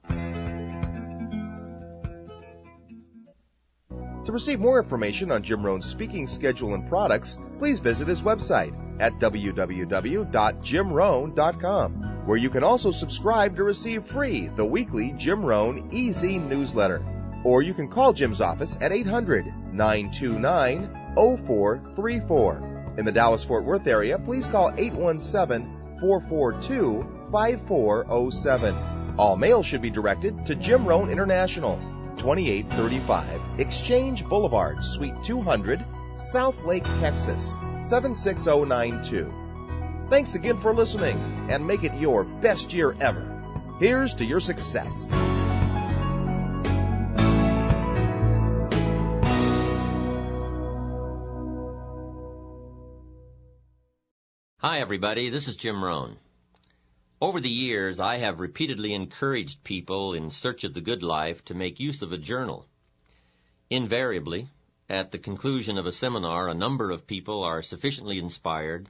To receive more information on Jim Rohn's speaking schedule and products, please visit his website at www.jimrohn.com, where you can also subscribe to receive free the weekly Jim Rohn Easy newsletter. Or you can call Jim's office at 800-929-0434. In the Dallas-Fort Worth area, please call 817-442-5407. All mail should be directed to Jim Rohn International, 2835 Exchange Boulevard, Suite 200, South Lake, Texas, 76092. Thanks again for listening, and make it your best year ever. Here's to your success. Hi, everybody. This is Jim Rohn. Over the years, I have repeatedly encouraged people in search of the good life to make use of a journal. Invariably, at the conclusion of a seminar, a number of people are sufficiently inspired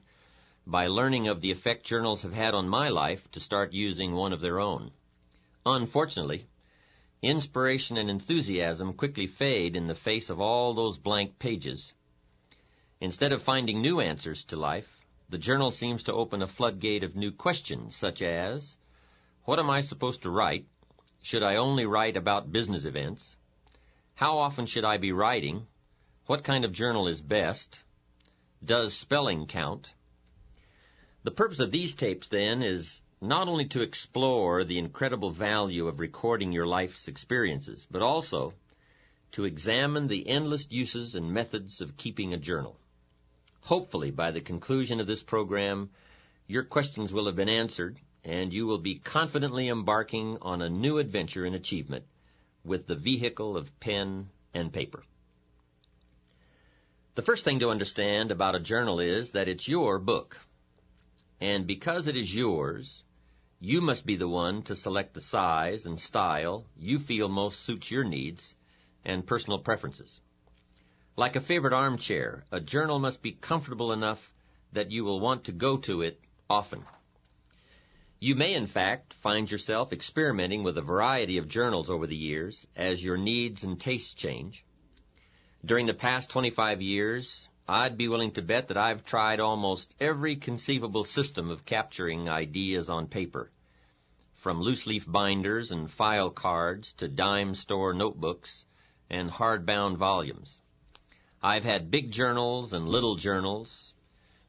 by learning of the effect journals have had on my life to start using one of their own. Unfortunately, inspiration and enthusiasm quickly fade in the face of all those blank pages. Instead of finding new answers to life, the journal seems to open a floodgate of new questions, such as, what am I supposed to write? Should I only write about business events? How often should I be writing? What kind of journal is best? Does spelling count? The purpose of these tapes, then, is not only to explore the incredible value of recording your life's experiences, but also to examine the endless uses and methods of keeping a journal. Hopefully, by the conclusion of this program, your questions will have been answered, and you will be confidently embarking on a new adventure in achievement with the vehicle of pen and paper. The first thing to understand about a journal is that it's your book. And because it is yours, you must be the one to select the size and style you feel most suits your needs and personal preferences. Like a favorite armchair, a journal must be comfortable enough that you will want to go to it often. You may, in fact, find yourself experimenting with a variety of journals over the years as your needs and tastes change. During the past 25 years, I'd be willing to bet that I've tried almost every conceivable system of capturing ideas on paper, from loose-leaf binders and file cards to dime store notebooks and hardbound volumes. I've had big journals and little journals,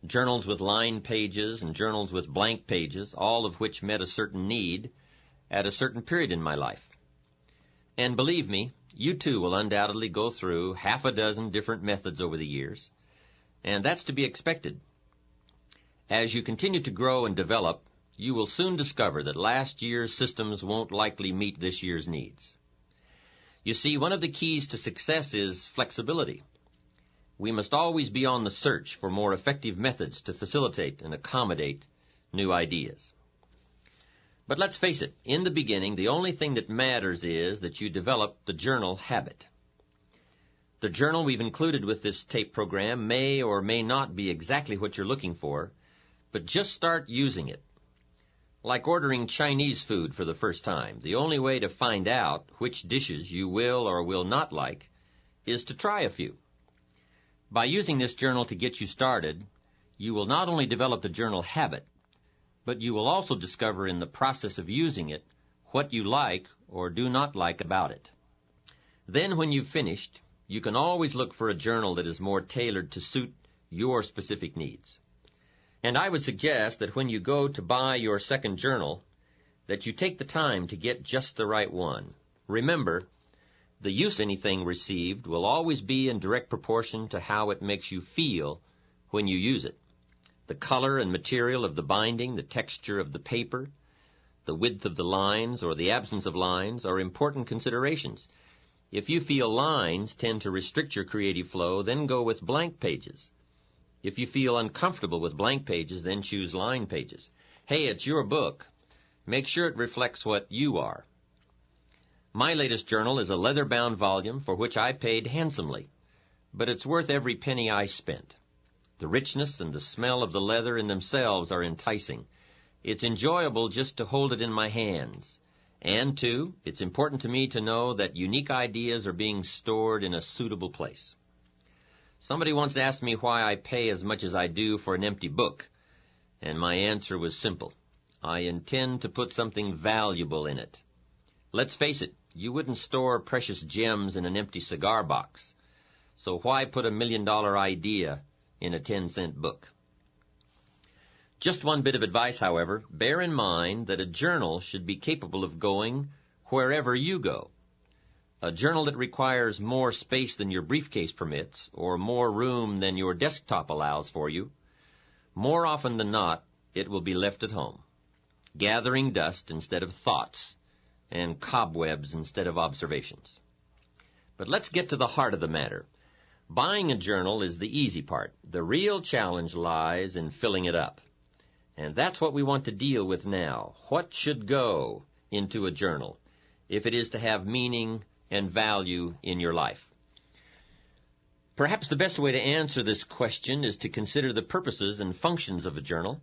journals with lined pages and journals with blank pages, all of which met a certain need at a certain period in my life. And believe me, you too will undoubtedly go through half a dozen different methods over the years, and that's to be expected. As you continue to grow and develop, you will soon discover that last year's systems won't likely meet this year's needs. You see, one of the keys to success is flexibility. We must always be on the search for more effective methods to facilitate and accommodate new ideas. But let's face it, in the beginning, the only thing that matters is that you develop the journal habit. The journal we've included with this tape program may or may not be exactly what you're looking for, but just start using it. Like ordering Chinese food for the first time, the only way to find out which dishes you will or will not like is to try a few. By using this journal to get you started, you will not only develop the journal habit, but you will also discover in the process of using it what you like or do not like about it. Then when you've finished, you can always look for a journal that is more tailored to suit your specific needs. And I would suggest that when you go to buy your second journal, that you take the time to get just the right one. Remember, the use of anything received will always be in direct proportion to how it makes you feel when you use it. The color and material of the binding, the texture of the paper, the width of the lines or the absence of lines are important considerations. If you feel lines tend to restrict your creative flow, then go with blank pages. If you feel uncomfortable with blank pages, then choose line pages. Hey, it's your book. Make sure it reflects what you are. My latest journal is a leather-bound volume for which I paid handsomely, but it's worth every penny I spent. The richness and the smell of the leather in themselves are enticing. It's enjoyable just to hold it in my hands. And, too, it's important to me to know that unique ideas are being stored in a suitable place. Somebody once asked me why I pay as much as I do for an empty book, and my answer was simple. I intend to put something valuable in it. Let's face it, you wouldn't store precious gems in an empty cigar box, so why put $1 million idea in a 10-cent book? Just one bit of advice, however. Bear in mind that a journal should be capable of going wherever you go. A journal that requires more space than your briefcase permits, or more room than your desktop allows for you, more often than not, it will be left at home, gathering dust instead of thoughts, and cobwebs instead of observations. But let's get to the heart of the matter. Buying a journal is the easy part. The real challenge lies in filling it up. And that's what we want to deal with now. What should go into a journal if it is to have meaning and value in your life? Perhaps the best way to answer this question is to consider the purposes and functions of a journal.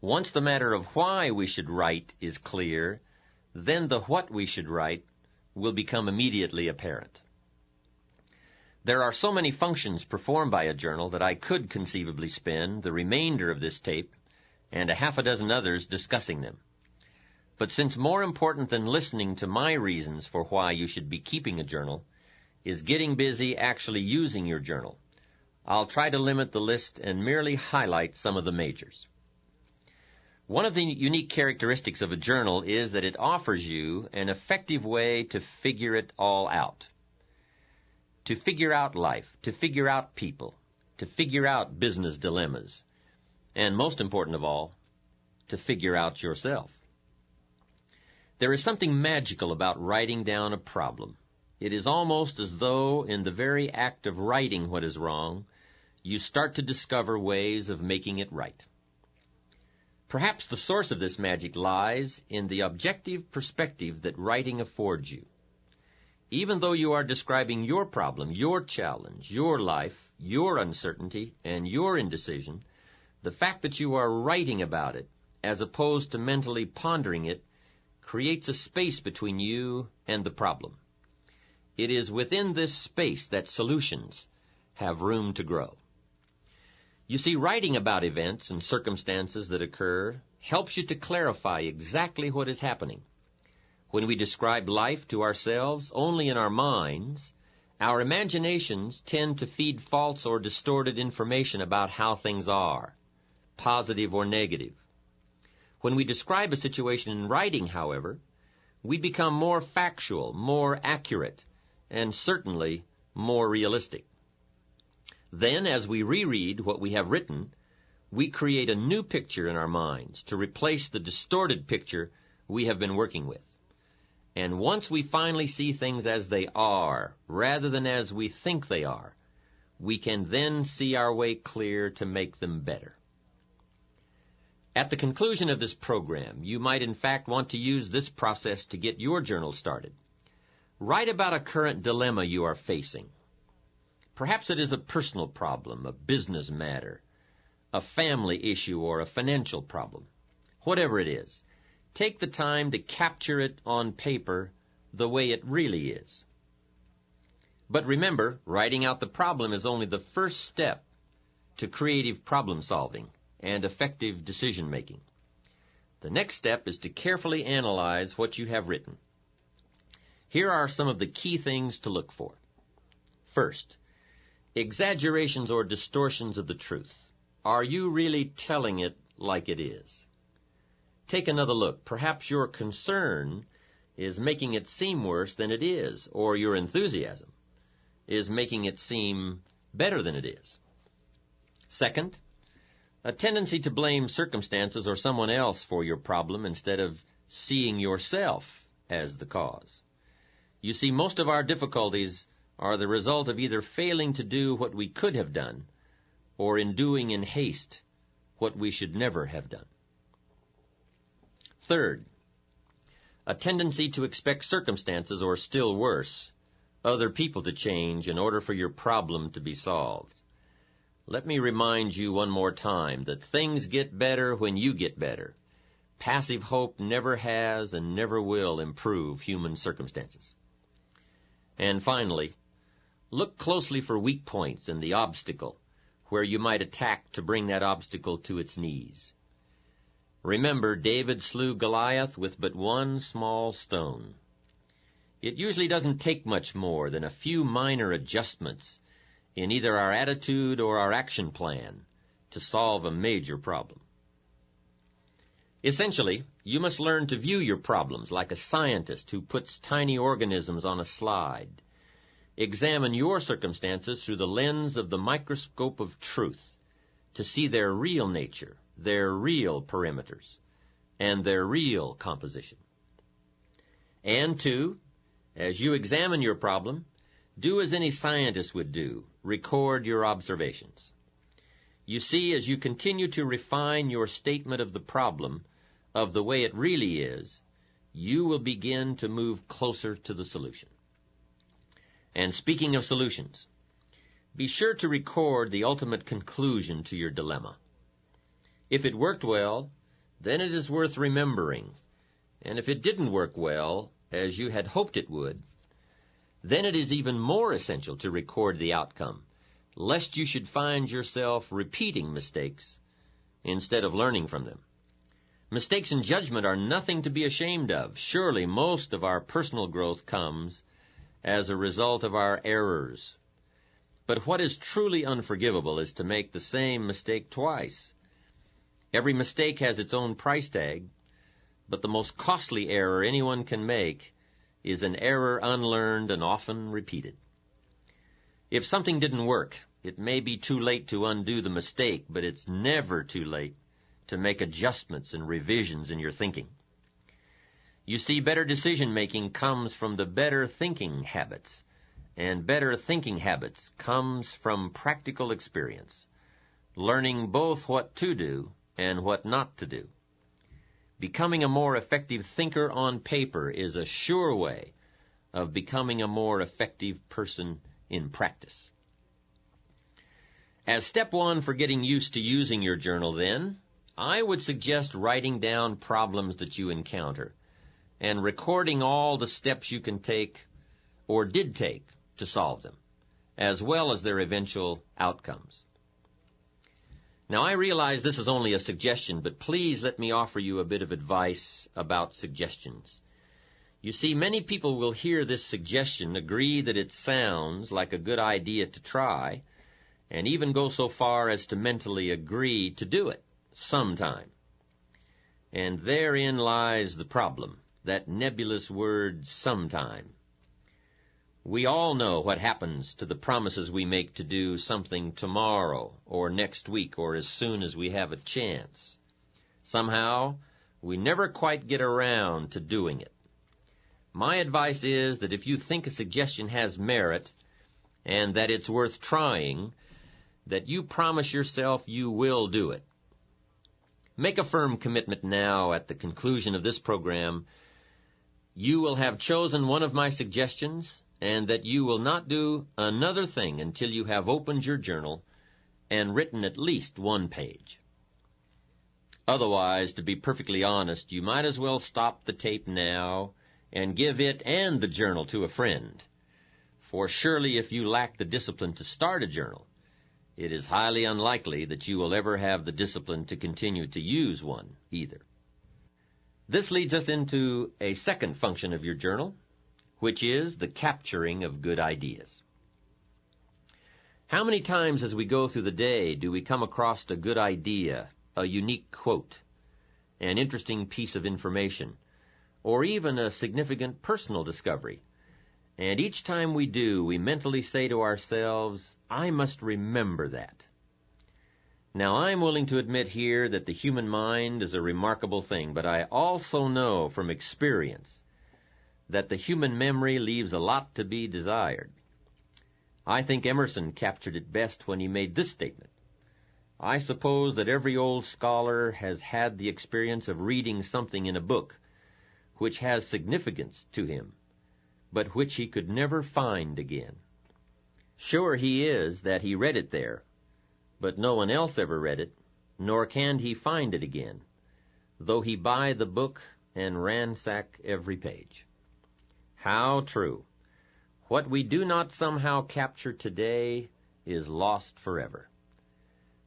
Once the matter of why we should write is clear, then the what we should write will become immediately apparent. There are so many functions performed by a journal that I could conceivably spend the remainder of this tape and a half a dozen others discussing them. But since more important than listening to my reasons for why you should be keeping a journal is getting busy actually using your journal, I'll try to limit the list and merely highlight some of the majors. One of the unique characteristics of a journal is that it offers you an effective way to figure it all out. to figure out life, to figure out people, to figure out business dilemmas, and most important of all, to figure out yourself. There is something magical about writing down a problem. It is almost as though, in the very act of writing what is wrong, you start to discover ways of making it right. Perhaps the source of this magic lies in the objective perspective that writing affords you. Even though you are describing your problem, your challenge, your life, your uncertainty, and your indecision, the fact that you are writing about it, as opposed to mentally pondering it, creates a space between you and the problem. It is within this space that solutions have room to grow. You see, writing about events and circumstances that occur helps you to clarify exactly what is happening. When we describe life to ourselves only in our minds, our imaginations tend to feed false or distorted information about how things are, positive or negative. When we describe a situation in writing, however, we become more factual, more accurate, and certainly more realistic. Then, as we reread what we have written, we create a new picture in our minds to replace the distorted picture we have been working with. And once we finally see things as they are, rather than as we think they are, we can then see our way clear to make them better. At the conclusion of this program, you might in fact want to use this process to get your journal started. Write about a current dilemma you are facing. Perhaps it is a personal problem, a business matter, a family issue, or a financial problem. Whatever it is, take the time to capture it on paper the way it really is. But remember, writing out the problem is only the first step to creative problem solving and effective decision making. The next step is to carefully analyze what you have written. Here are some of the key things to look for. First, exaggerations or distortions of the truth. Are you really telling it like it is? Take another look. Perhaps your concern is making it seem worse than it is, or your enthusiasm is making it seem better than it is. Second, a tendency to blame circumstances or someone else for your problem instead of seeing yourself as the cause. You see, most of our difficulties are the result of either failing to do what we could have done or in doing in haste what we should never have done. Third, a tendency to expect circumstances, or still worse, other people to change in order for your problem to be solved. Let me remind you one more time that things get better when you get better. Passive hope never has and never will improve human circumstances. And finally, look closely for weak points in the obstacle where you might attack to bring that obstacle to its knees. Remember, David slew Goliath with but one small stone. It usually doesn't take much more than a few minor adjustments in either our attitude or our action plan to solve a major problem. Essentially, you must learn to view your problems like a scientist who puts tiny organisms on a slide. Examine your circumstances through the lens of the microscope of truth to see their real nature, their real perimeters, and their real composition. And two, as you examine your problem, do as any scientist would do. Record your observations. You see, as you continue to refine your statement of the problem, of the way it really is, you will begin to move closer to the solution. And speaking of solutions, be sure to record the ultimate conclusion to your dilemma. If it worked well, then it is worth remembering. And if it didn't work well, as you had hoped it would, then it is even more essential to record the outcome, lest you should find yourself repeating mistakes instead of learning from them. Mistakes in judgment are nothing to be ashamed of. Surely most of our personal growth comes as a result of our errors. But what is truly unforgivable is to make the same mistake twice. Every mistake has its own price tag, but the most costly error anyone can make is an error unlearned and often repeated. If something didn't work, it may be too late to undo the mistake, but it's never too late to make adjustments and revisions in your thinking. You see, better decision-making comes from the better thinking habits, and better thinking habits comes from practical experience, learning both what to do and what not to do. Becoming a more effective thinker on paper is a sure way of becoming a more effective person in practice. As step one for getting used to using your journal, then, I would suggest writing down problems that you encounter and recording all the steps you can take or did take to solve them, as well as their eventual outcomes. Now, I realize this is only a suggestion, but please let me offer you a bit of advice about suggestions. You see, many people will hear this suggestion, agree that it sounds like a good idea to try, and even go so far as to mentally agree to do it sometime. And therein lies the problem, that nebulous word sometime. We all know what happens to the promises we make to do something tomorrow or next week or as soon as we have a chance. Somehow, we never quite get around to doing it. My advice is that if you think a suggestion has merit and that it's worth trying, that you promise yourself you will do it. Make a firm commitment now at the conclusion of this program. You will have chosen one of my suggestions, and that you will not do another thing until you have opened your journal and written at least one page. Otherwise, to be perfectly honest, you might as well stop the tape now and give it and the journal to a friend. For surely if you lack the discipline to start a journal, it is highly unlikely that you will ever have the discipline to continue to use one either. This leads us into a second function of your journal, which is the capturing of good ideas. How many times as we go through the day do we come across a good idea, a unique quote, an interesting piece of information, or even a significant personal discovery? And each time we do, we mentally say to ourselves, I must remember that. Now, I'm willing to admit here that the human mind is a remarkable thing, but I also know from experience that the human memory leaves a lot to be desired. I think Emerson captured it best when he made this statement. I suppose that every old scholar has had the experience of reading something in a book which has significance to him, but which he could never find again. Sure he is that he read it there, but no one else ever read it, nor can he find it again, though he buy the book and ransack every page. How true. What we do not somehow capture today is lost forever.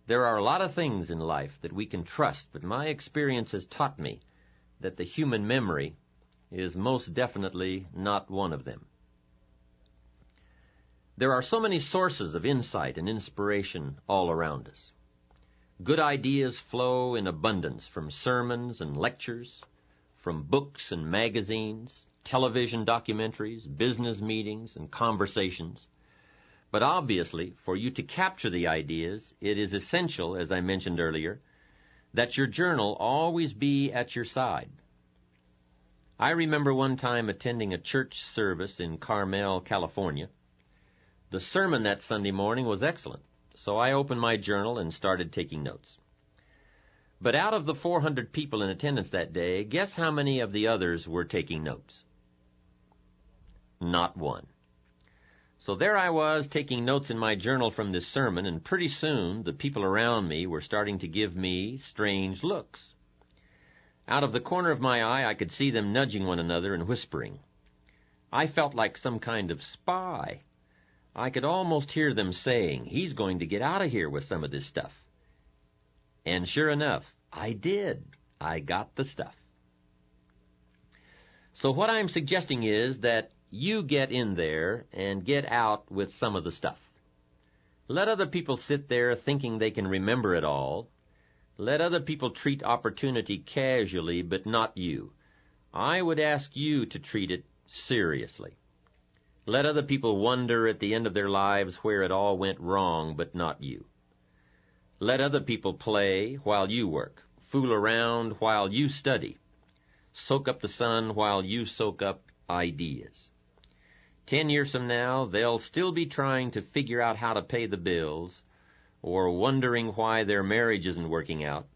There are a lot of things in life that we can trust, but my experience has taught me that the human memory is most definitely not one of them. There are so many sources of insight and inspiration all around us. Good ideas flow in abundance from sermons and lectures, from books and magazines, television documentaries, business meetings, and conversations. But obviously, for you to capture the ideas, it is essential, as I mentioned earlier, that your journal always be at your side. I remember one time attending a church service in Carmel, California. The sermon that Sunday morning was excellent, so I opened my journal and started taking notes. But out of the 400 people in attendance that day, guess how many of the others were taking notes? Not one. So there I was taking notes in my journal from this sermon, and pretty soon the people around me were starting to give me strange looks. Out of the corner of my eye, I could see them nudging one another and whispering. I felt like some kind of spy. I could almost hear them saying, he's going to get out of here with some of this stuff. And sure enough, I did. I got the stuff. So what I'm suggesting is that you get in there and get out with some of the stuff. Let other people sit there thinking they can remember it all. Let other people treat opportunity casually, but not you. I would ask you to treat it seriously. Let other people wonder at the end of their lives where it all went wrong, but not you. Let other people play while you work, fool around while you study, soak up the sun while you soak up ideas. 10 years from now, they'll still be trying to figure out how to pay the bills, or wondering why their marriage isn't working out,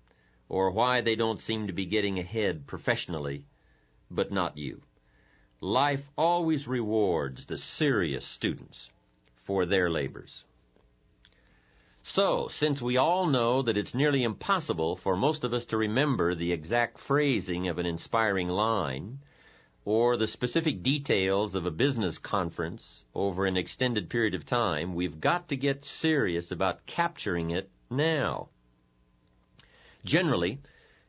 or why they don't seem to be getting ahead professionally, but not you. Life always rewards the serious students for their labors. So, since we all know that it's nearly impossible for most of us to remember the exact phrasing of an inspiring line, or the specific details of a business conference over an extended period of time, we've got to get serious about capturing it now. Generally,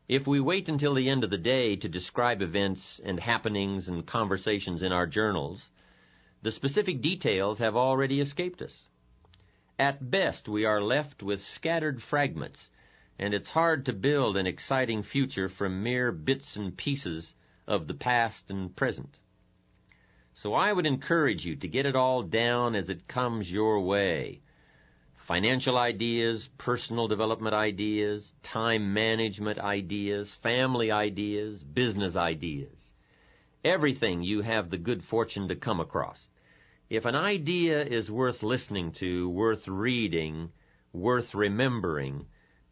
if we wait until the end of the day to describe events and happenings and conversations in our journals, the specific details have already escaped us. At best, we are left with scattered fragments, and it's hard to build an exciting future from mere bits and pieces of the past and present. So I would encourage you to get it all down as it comes your way. Financial ideas, personal development ideas, time management ideas, family ideas, business ideas. Everything you have the good fortune to come across. If an idea is worth listening to, worth reading, worth remembering,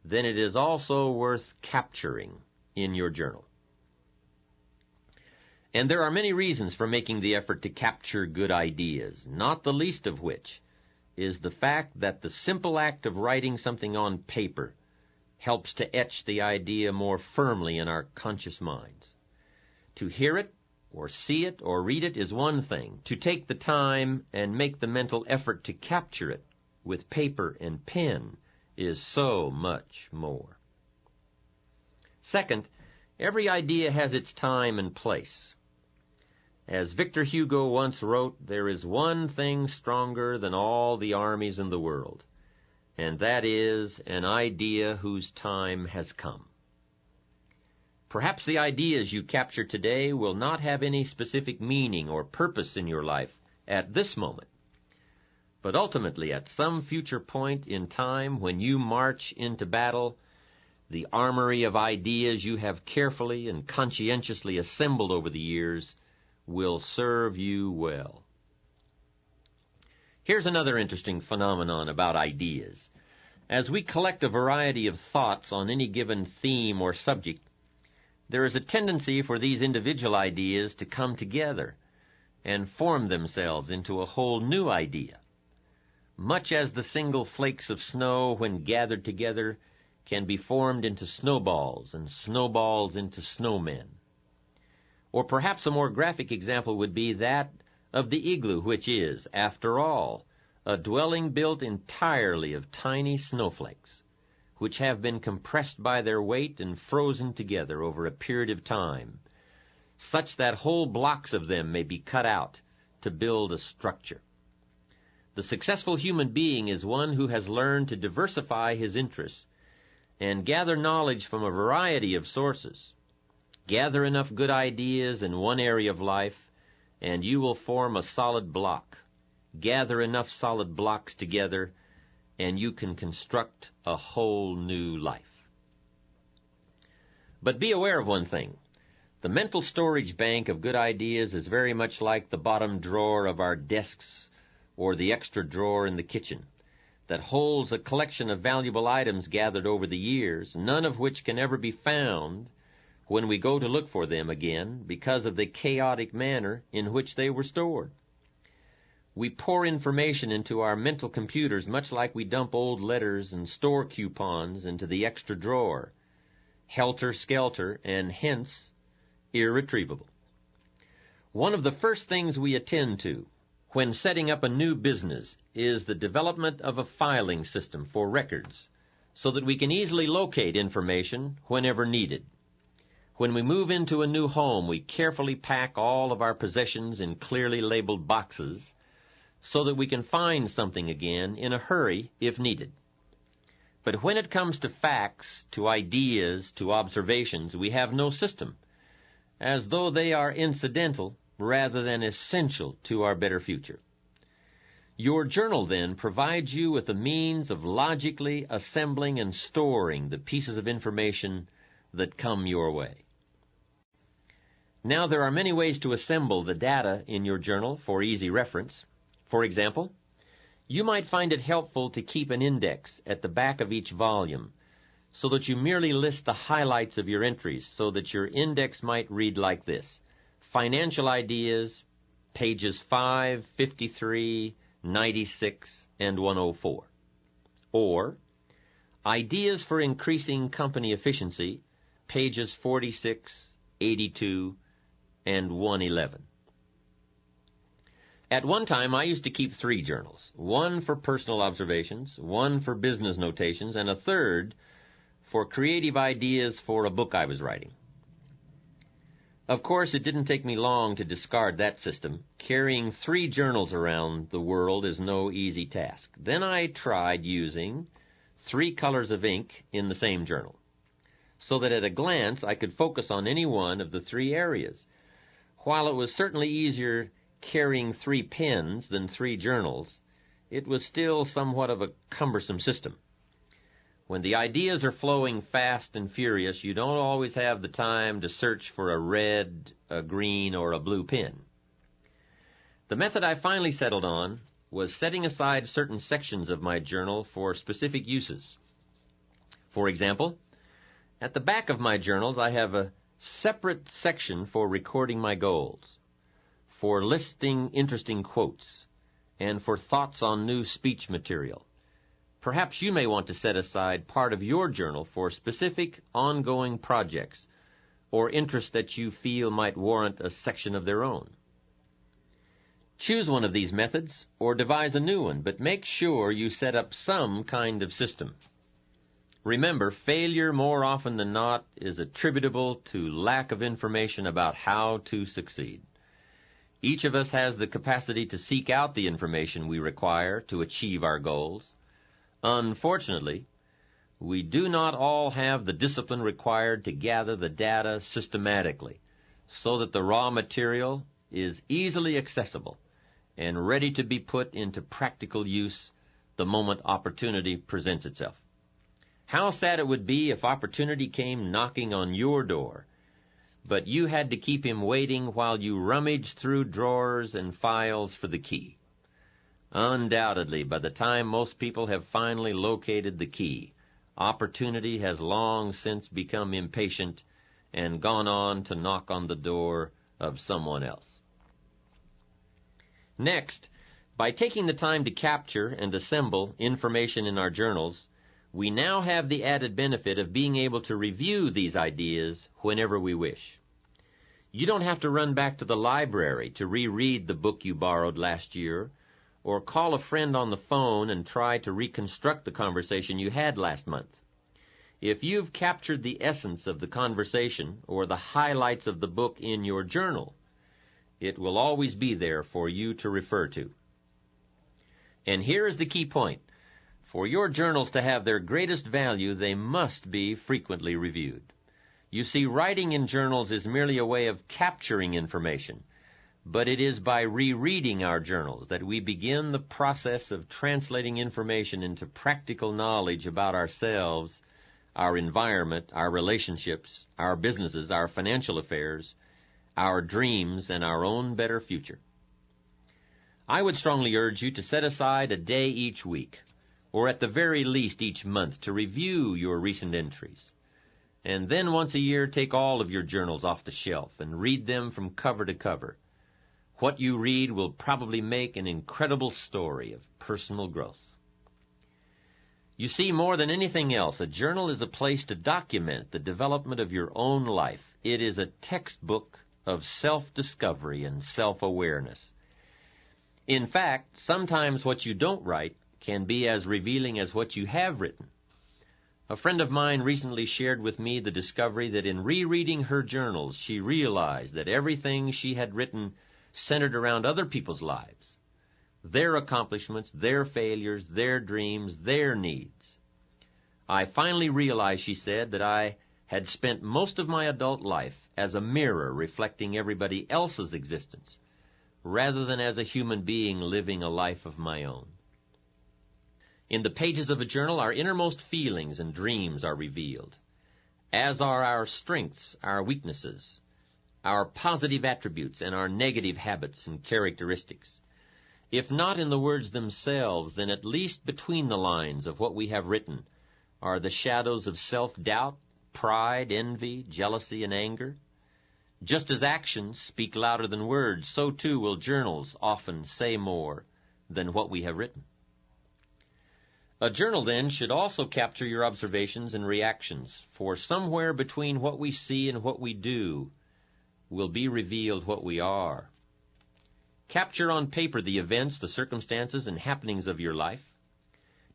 then it is also worth capturing in your journal. And there are many reasons for making the effort to capture good ideas, not the least of which is the fact that the simple act of writing something on paper helps to etch the idea more firmly in our conscious minds. To hear it, or see it, or read it is one thing. To take the time and make the mental effort to capture it with paper and pen is so much more. Second, every idea has its time and place. As Victor Hugo once wrote, there is one thing stronger than all the armies in the world, and that is an idea whose time has come. Perhaps the ideas you capture today will not have any specific meaning or purpose in your life at this moment, but ultimately at some future point in time when you march into battle, the armory of ideas you have carefully and conscientiously assembled over the years will serve you well. Here's another interesting phenomenon about ideas. As we collect a variety of thoughts on any given theme or subject, there is a tendency for these individual ideas to come together and form themselves into a whole new idea, much as the single flakes of snow, when gathered together, can be formed into snowballs and snowballs into snowmen. Or perhaps a more graphic example would be that of the igloo, which is, after all, a dwelling built entirely of tiny snowflakes, which have been compressed by their weight and frozen together over a period of time, such that whole blocks of them may be cut out to build a structure. The successful human being is one who has learned to diversify his interests and gather knowledge from a variety of sources. Gather enough good ideas in one area of life, and you will form a solid block. Gather enough solid blocks together, and you can construct a whole new life. But be aware of one thing. The mental storage bank of good ideas is very much like the bottom drawer of our desks or the extra drawer in the kitchen that holds a collection of valuable items gathered over the years, none of which can ever be found when we go to look for them again because of the chaotic manner in which they were stored. We pour information into our mental computers much like we dump old letters and store coupons into the extra drawer, helter-skelter, and hence irretrievable. One of the first things we attend to when setting up a new business is the development of a filing system for records so that we can easily locate information whenever needed. When we move into a new home, we carefully pack all of our possessions in clearly labeled boxes so that we can find something again in a hurry if needed. But when it comes to facts, to ideas, to observations, we have no system, as though they are incidental rather than essential to our better future. Your journal, then, provides you with a means of logically assembling and storing the pieces of information that come your way. Now, there are many ways to assemble the data in your journal for easy reference. For example, you might find it helpful to keep an index at the back of each volume so that you merely list the highlights of your entries, so that your index might read like this: Financial Ideas, pages 5, 53, 96, and 104. Or, Ideas for Increasing Company Efficiency, pages 46, 82, and 111. At one time, I used to keep 3 journals, one for personal observations, one for business notations, and a third for creative ideas for a book I was writing. Of course, it didn't take me long to discard that system. Carrying 3 journals around the world is no easy task. Then I tried using 3 colors of ink in the same journal, so that at a glance I could focus on any one of the 3 areas. While it was certainly easier carrying 3 pens than 3 journals, it was still somewhat of a cumbersome system. When the ideas are flowing fast and furious, you don't always have the time to search for a red, a green, or a blue pen. The method I finally settled on was setting aside certain sections of my journal for specific uses. For example, at the back of my journals I have a separate section for recording my goals, for listing interesting quotes, and for thoughts on new speech material. Perhaps you may want to set aside part of your journal for specific ongoing projects or interests that you feel might warrant a section of their own. Choose one of these methods or devise a new one, but make sure you set up some kind of system. Remember, failure more often than not is attributable to lack of information about how to succeed. Each of us has the capacity to seek out the information we require to achieve our goals. Unfortunately, we do not all have the discipline required to gather the data systematically so that the raw material is easily accessible and ready to be put into practical use the moment opportunity presents itself. How sad it would be if opportunity came knocking on your door, but you had to keep him waiting while you rummaged through drawers and files for the key. Undoubtedly, by the time most people have finally located the key, opportunity has long since become impatient and gone on to knock on the door of someone else. Next, by taking the time to capture and assemble information in our journals, we now have the added benefit of being able to review these ideas whenever we wish. You don't have to run back to the library to reread the book you borrowed last year, or call a friend on the phone and try to reconstruct the conversation you had last month. If you've captured the essence of the conversation or the highlights of the book in your journal, it will always be there for you to refer to. And here is the key point. For your journals to have their greatest value, they must be frequently reviewed. You see, writing in journals is merely a way of capturing information, but it is by rereading our journals that we begin the process of translating information into practical knowledge about ourselves, our environment, our relationships, our businesses, our financial affairs, our dreams, and our own better future. I would strongly urge you to set aside a day each week, or at the very least each month, to review your recent entries. And then once a year, take all of your journals off the shelf and read them from cover to cover. What you read will probably make an incredible story of personal growth. You see, more than anything else, a journal is a place to document the development of your own life. It is a textbook of self-discovery and self-awareness. In fact, sometimes what you don't write can be as revealing as what you have written. A friend of mine recently shared with me the discovery that in rereading her journals, she realized that everything she had written centered around other people's lives, their accomplishments, their failures, their dreams, their needs. I finally realized, she said, that I had spent most of my adult life as a mirror reflecting everybody else's existence, rather than as a human being living a life of my own. In the pages of a journal, our innermost feelings and dreams are revealed, as are our strengths, our weaknesses, our positive attributes, and our negative habits and characteristics. If not in the words themselves, then at least between the lines of what we have written are the shadows of self-doubt, pride, envy, jealousy, and anger. Just as actions speak louder than words, so too will journals often say more than what we have written. A journal, then, should also capture your observations and reactions, for somewhere between what we see and what we do will be revealed what we are. Capture on paper the events, the circumstances, and happenings of your life.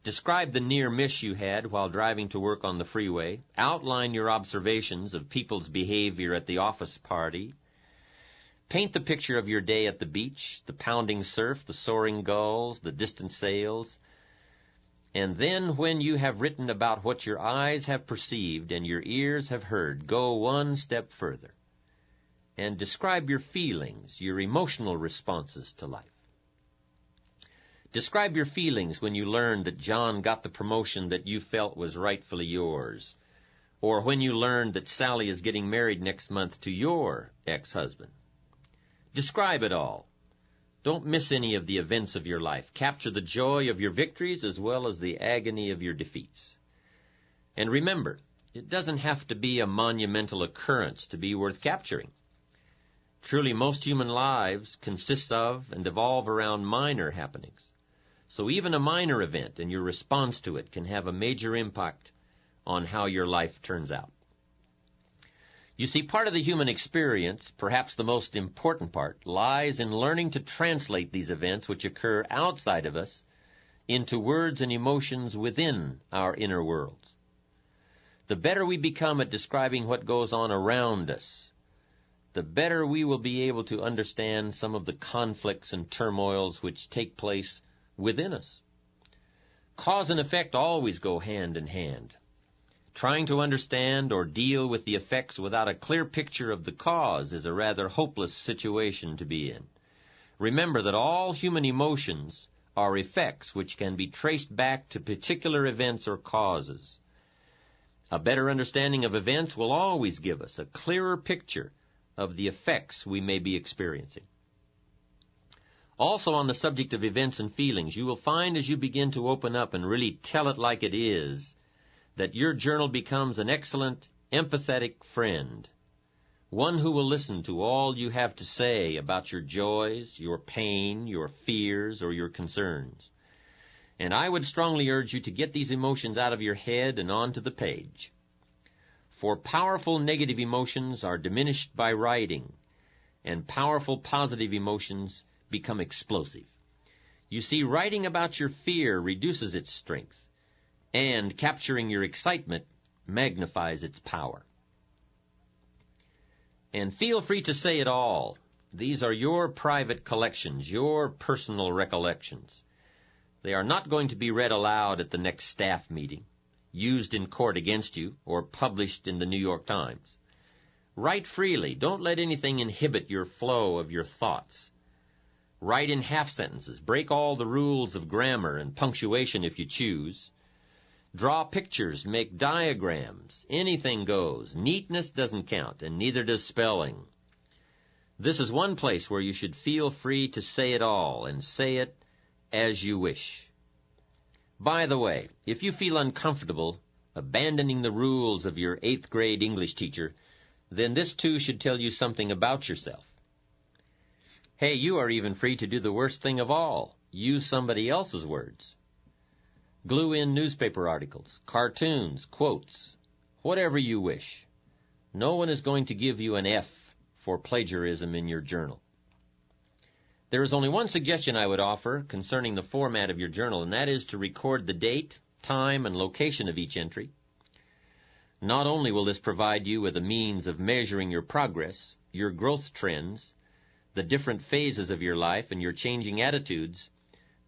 Describe the near miss you had while driving to work on the freeway. Outline your observations of people's behavior at the office party. Paint the picture of your day at the beach, the pounding surf, the soaring gulls, the distant sails. And then, when you have written about what your eyes have perceived and your ears have heard, go one step further and describe your feelings, your emotional responses to life. Describe your feelings when you learned that John got the promotion that you felt was rightfully yours, or when you learned that Sally is getting married next month to your ex-husband. Describe it all. Don't miss any of the events of your life. Capture the joy of your victories as well as the agony of your defeats. And remember, it doesn't have to be a monumental occurrence to be worth capturing. Truly, most human lives consist of and evolve around minor happenings. So even a minor event and your response to it can have a major impact on how your life turns out. You see, part of the human experience, perhaps the most important part, lies in learning to translate these events which occur outside of us into words and emotions within our inner worlds. The better we become at describing what goes on around us, the better we will be able to understand some of the conflicts and turmoils which take place within us. Cause and effect always go hand in hand. Trying to understand or deal with the effects without a clear picture of the cause is a rather hopeless situation to be in. Remember that all human emotions are effects which can be traced back to particular events or causes. A better understanding of events will always give us a clearer picture of the effects we may be experiencing. Also, on the subject of events and feelings, you will find as you begin to open up and really tell it like it is, that your journal becomes an excellent, empathetic friend, one who will listen to all you have to say about your joys, your pain, your fears, or your concerns. And I would strongly urge you to get these emotions out of your head and onto the page. For powerful negative emotions are diminished by writing, and powerful positive emotions become explosive. You see, writing about your fear reduces its strength, and capturing your excitement magnifies its power. And feel free to say it all. These are your private collections, your personal recollections. They are not going to be read aloud at the next staff meeting, used in court against you, or published in the New York Times. Write freely. Don't let anything inhibit your flow of your thoughts. Write in half sentences. Break all the rules of grammar and punctuation if you choose. Draw pictures, make diagrams. Anything goes. Neatness doesn't count, and neither does spelling. This is one place where you should feel free to say it all, and say it as you wish. By the way, if you feel uncomfortable abandoning the rules of your 8th grade English teacher, then this too should tell you something about yourself. Hey, you are even free to do the worst thing of all. Use somebody else's words. Glue in newspaper articles, cartoons, quotes, whatever you wish. No one is going to give you an F for plagiarism in your journal. There is only one suggestion I would offer concerning the format of your journal, and that is to record the date, time, and location of each entry. Not only will this provide you with a means of measuring your progress, your growth trends, the different phases of your life, and your changing attitudes,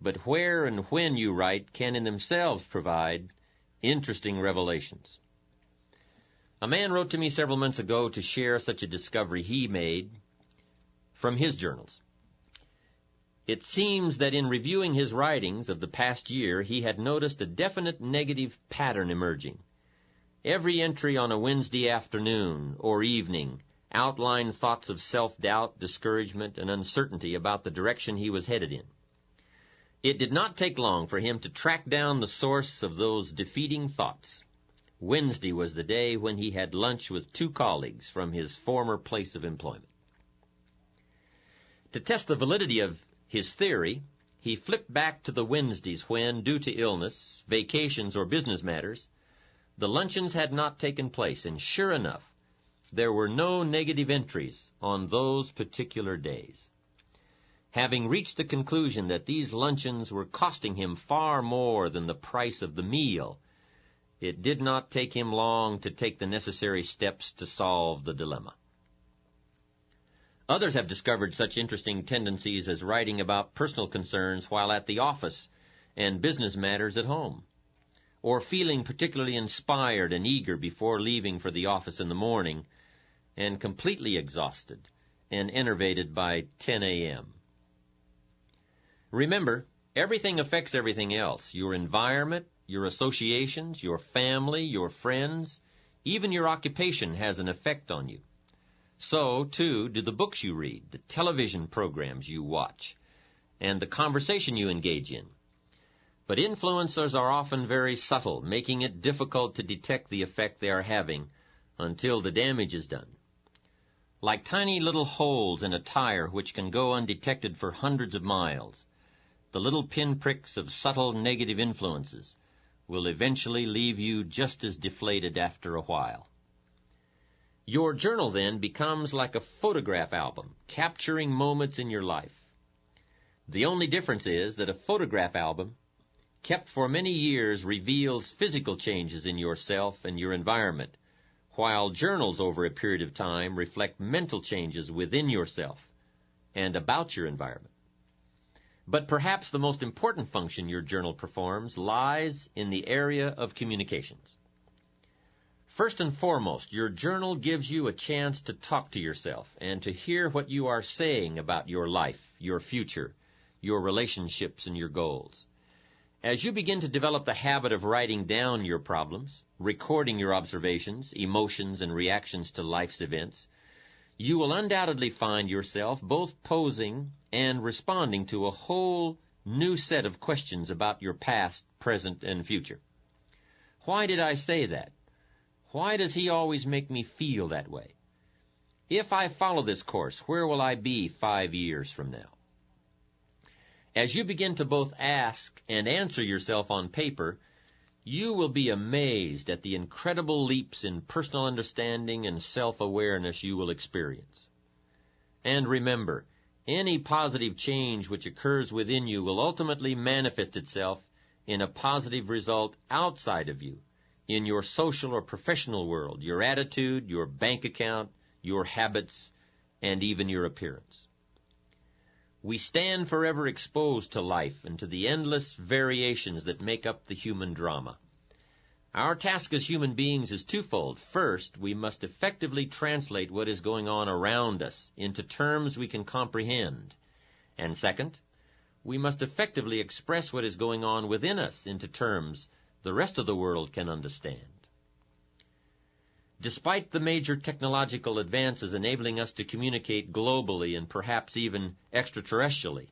but where and when you write can in themselves provide interesting revelations. A man wrote to me several months ago to share such a discovery he made from his journals. It seems that in reviewing his writings of the past year, he had noticed a definite negative pattern emerging. Every entry on a Wednesday afternoon or evening outlined thoughts of self-doubt, discouragement, and uncertainty about the direction he was headed in. It did not take long for him to track down the source of those defeating thoughts. Wednesday was the day when he had lunch with 2 colleagues from his former place of employment. To test the validity of his theory, he flipped back to the Wednesdays when, due to illness, vacations, or business matters, the luncheons had not taken place, and sure enough, there were no negative entries on those particular days. Having reached the conclusion that these luncheons were costing him far more than the price of the meal, it did not take him long to take the necessary steps to solve the dilemma. Others have discovered such interesting tendencies as writing about personal concerns while at the office and business matters at home, or feeling particularly inspired and eager before leaving for the office in the morning, and completely exhausted and enervated by 10 a.m. Remember, everything affects everything else. Your environment, your associations, your family, your friends, even your occupation has an effect on you. So, too, do the books you read, the television programs you watch, and the conversation you engage in. But influencers are often very subtle, making it difficult to detect the effect they are having until the damage is done. Like tiny little holes in a tire which can go undetected for hundreds of miles, the little pinpricks of subtle negative influences will eventually leave you just as deflated after a while. Your journal then becomes like a photograph album, capturing moments in your life. The only difference is that a photograph album, kept for many years, reveals physical changes in yourself and your environment, while journals over a period of time reflect mental changes within yourself and about your environment. But perhaps the most important function your journal performs lies in the area of communications. First and foremost, your journal gives you a chance to talk to yourself and to hear what you are saying about your life, your future, your relationships, and your goals. As you begin to develop the habit of writing down your problems, recording your observations, emotions, and reactions to life's events, you will undoubtedly find yourself both posing and responding to a whole new set of questions about your past, present, and future. Why did I say that? Why does he always make me feel that way? If I follow this course, where will I be 5 years from now? As you begin to both ask and answer yourself on paper, you will be amazed at the incredible leaps in personal understanding and self-awareness you will experience. And remember, any positive change which occurs within you will ultimately manifest itself in a positive result outside of you, in your social or professional world, your attitude, your bank account, your habits, and even your appearance. We stand forever exposed to life and to the endless variations that make up the human drama. Our task as human beings is twofold. First, we must effectively translate what is going on around us into terms we can comprehend. And second, we must effectively express what is going on within us into terms the rest of the world can understand. Despite the major technological advances enabling us to communicate globally and perhaps even extraterrestrially,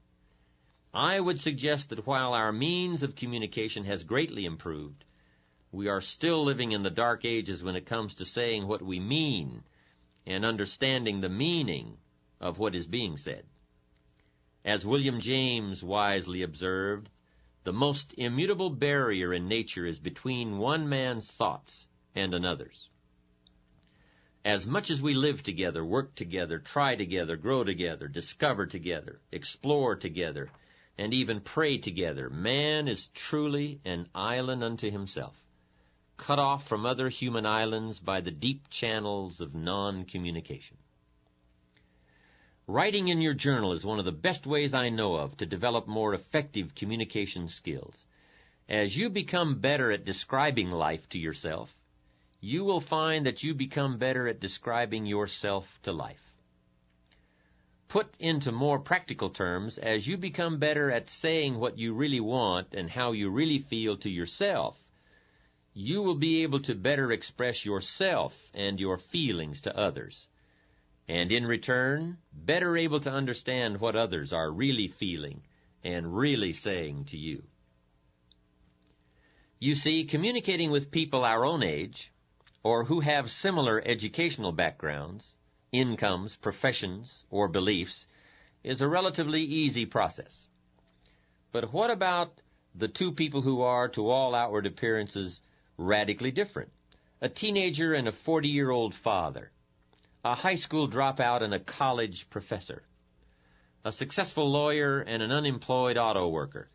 I would suggest that while our means of communication has greatly improved, we are still living in the dark ages when it comes to saying what we mean and understanding the meaning of what is being said. As William James wisely observed, the most immutable barrier in nature is between one man's thoughts and another's. As much as we live together, work together, try together, grow together, discover together, explore together, and even pray together, man is truly an island unto himself, cut off from other human islands by the deep channels of non-communication. Writing in your journal is one of the best ways I know of to develop more effective communication skills. As you become better at describing life to yourself, you will find that you become better at describing yourself to life. Put into more practical terms, as you become better at saying what you really want and how you really feel to yourself, you will be able to better express yourself and your feelings to others, and in return, better able to understand what others are really feeling and really saying to you. You see, communicating with people our own age, or who have similar educational backgrounds, incomes, professions, or beliefs, is a relatively easy process. But what about the two people who are, to all outward appearances, radically different? A teenager and a 40-year-old father, a high school dropout and a college professor, a successful lawyer and an unemployed auto worker.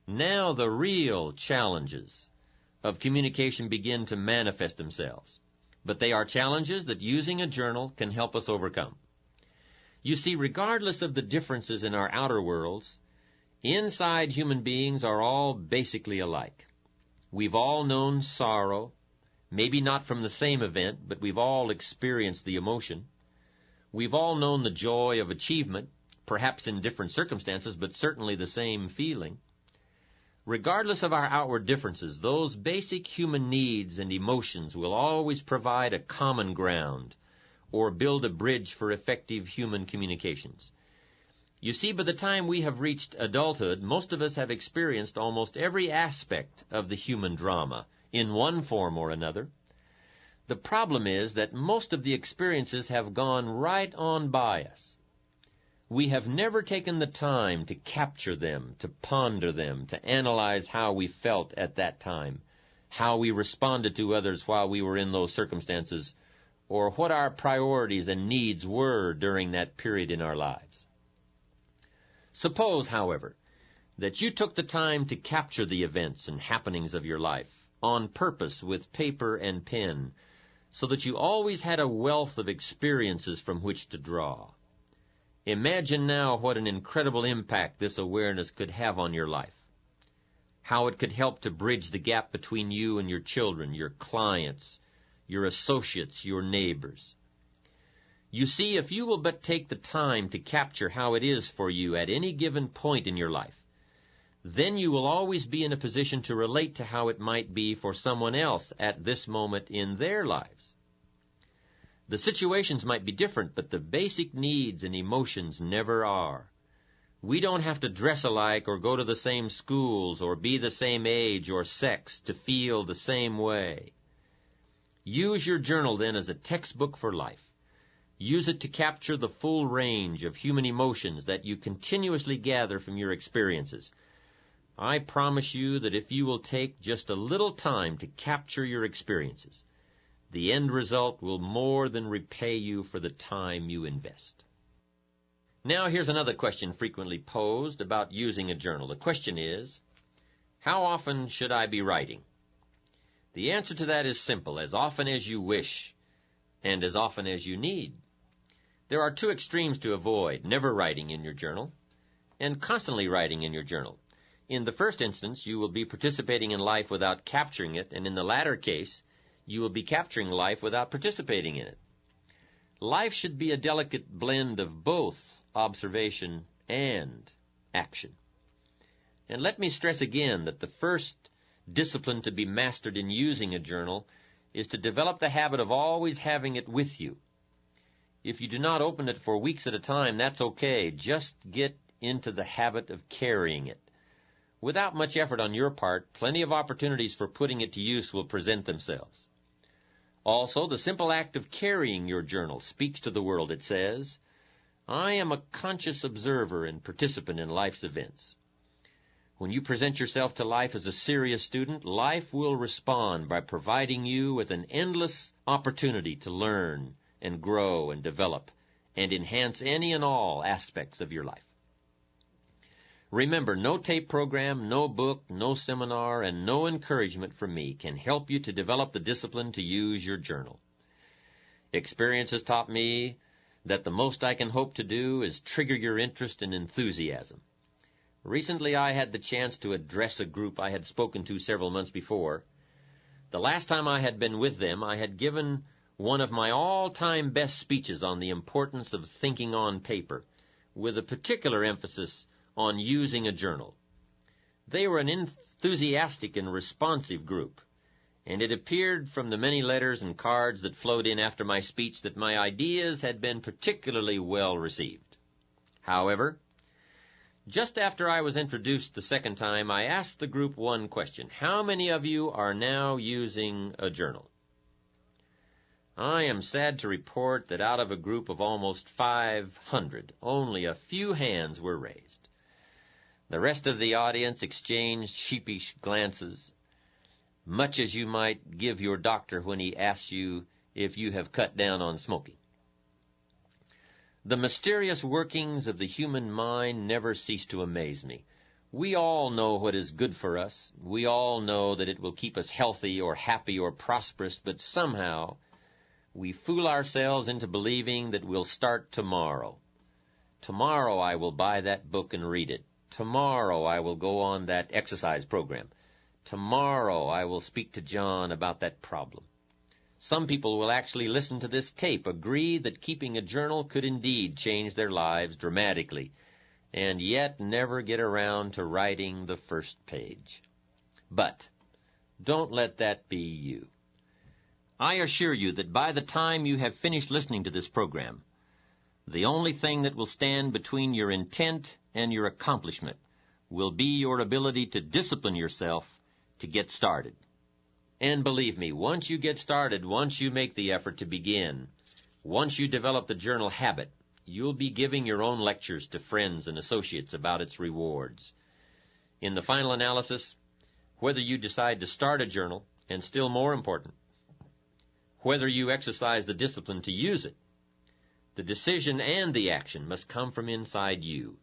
Now the real challenges of communication begin to manifest themselves. But they are challenges that using a journal can help us overcome. You see, regardless of the differences in our outer worlds, inside human beings are all basically alike. We've all known sorrow, maybe not from the same event, but we've all experienced the emotion. We've all known the joy of achievement, perhaps in different circumstances, but certainly the same feeling. Regardless of our outward differences, those basic human needs and emotions will always provide a common ground or build a bridge for effective human communications. You see, by the time we have reached adulthood, most of us have experienced almost every aspect of the human drama in one form or another. The problem is that most of the experiences have gone right on by us. We have never taken the time to capture them, to ponder them, to analyze how we felt at that time, how we responded to others while we were in those circumstances, or what our priorities and needs were during that period in our lives. Suppose, however, that you took the time to capture the events and happenings of your life on purpose with paper and pen, so that you always had a wealth of experiences from which to draw. Imagine now what an incredible impact this awareness could have on your life. How it could help to bridge the gap between you and your children, your clients, your associates, your neighbors. You see, if you will but take the time to capture how it is for you at any given point in your life, then you will always be in a position to relate to how it might be for someone else at this moment in their lives. The situations might be different, but the basic needs and emotions never are. We don't have to dress alike or go to the same schools or be the same age or sex to feel the same way. Use your journal then as a textbook for life. Use it to capture the full range of human emotions that you continuously gather from your experiences. I promise you that if you will take just a little time to capture your experiences, the end result will more than repay you for the time you invest. Now here's another question frequently posed about using a journal. The question is, how often should I be writing? The answer to that is simple: as often as you wish and as often as you need. There are two extremes to avoid: never writing in your journal and constantly writing in your journal. In the first instance, you will be participating in life without capturing it, and in the latter case, you will be capturing life without participating in it. Life should be a delicate blend of both observation and action. And let me stress again that the first discipline to be mastered in using a journal is to develop the habit of always having it with you. If you do not open it for weeks at a time, that's okay. Just get into the habit of carrying it. Without much effort on your part, plenty of opportunities for putting it to use will present themselves. Also, the simple act of carrying your journal speaks to the world. It says, I am a conscious observer and participant in life's events. When you present yourself to life as a serious student, life will respond by providing you with an endless opportunity to learn and grow and develop and enhance any and all aspects of your life. Remember, no tape program, no book, no seminar, and no encouragement from me can help you to develop the discipline to use your journal. Experience has taught me that the most I can hope to do is trigger your interest and enthusiasm. Recently I had the chance to address a group I had spoken to several months before. The last time I had been with them, I had given one of my all-time best speeches on the importance of thinking on paper, with a particular emphasis on using a journal. They were an enthusiastic and responsive group, and it appeared from the many letters and cards that flowed in after my speech that my ideas had been particularly well received. However, just after I was introduced the second time, I asked the group one question: how many of you are now using a journal? I am sad to report that out of a group of almost 500, only a few hands were raised. The rest of the audience exchanged sheepish glances, much as you might give your doctor when he asks you if you have cut down on smoking. The mysterious workings of the human mind never cease to amaze me. We all know what is good for us. We all know that it will keep us healthy or happy or prosperous, but somehow we fool ourselves into believing that we'll start tomorrow. Tomorrow I will buy that book and read it. Tomorrow I will go on that exercise program. Tomorrow I will speak to John about that problem. Some people will actually listen to this tape, agree that keeping a journal could indeed change their lives dramatically, and yet never get around to writing the first page. But don't let that be you. I assure you that by the time you have finished listening to this program, the only thing that will stand between your intent and your accomplishment will be your ability to discipline yourself to get started. And believe me, once you get started, once you make the effort to begin, once you develop the journal habit, you'll be giving your own lectures to friends and associates about its rewards. In the final analysis, whether you decide to start a journal, and still more important, whether you exercise the discipline to use it, the decision and the action must come from inside you.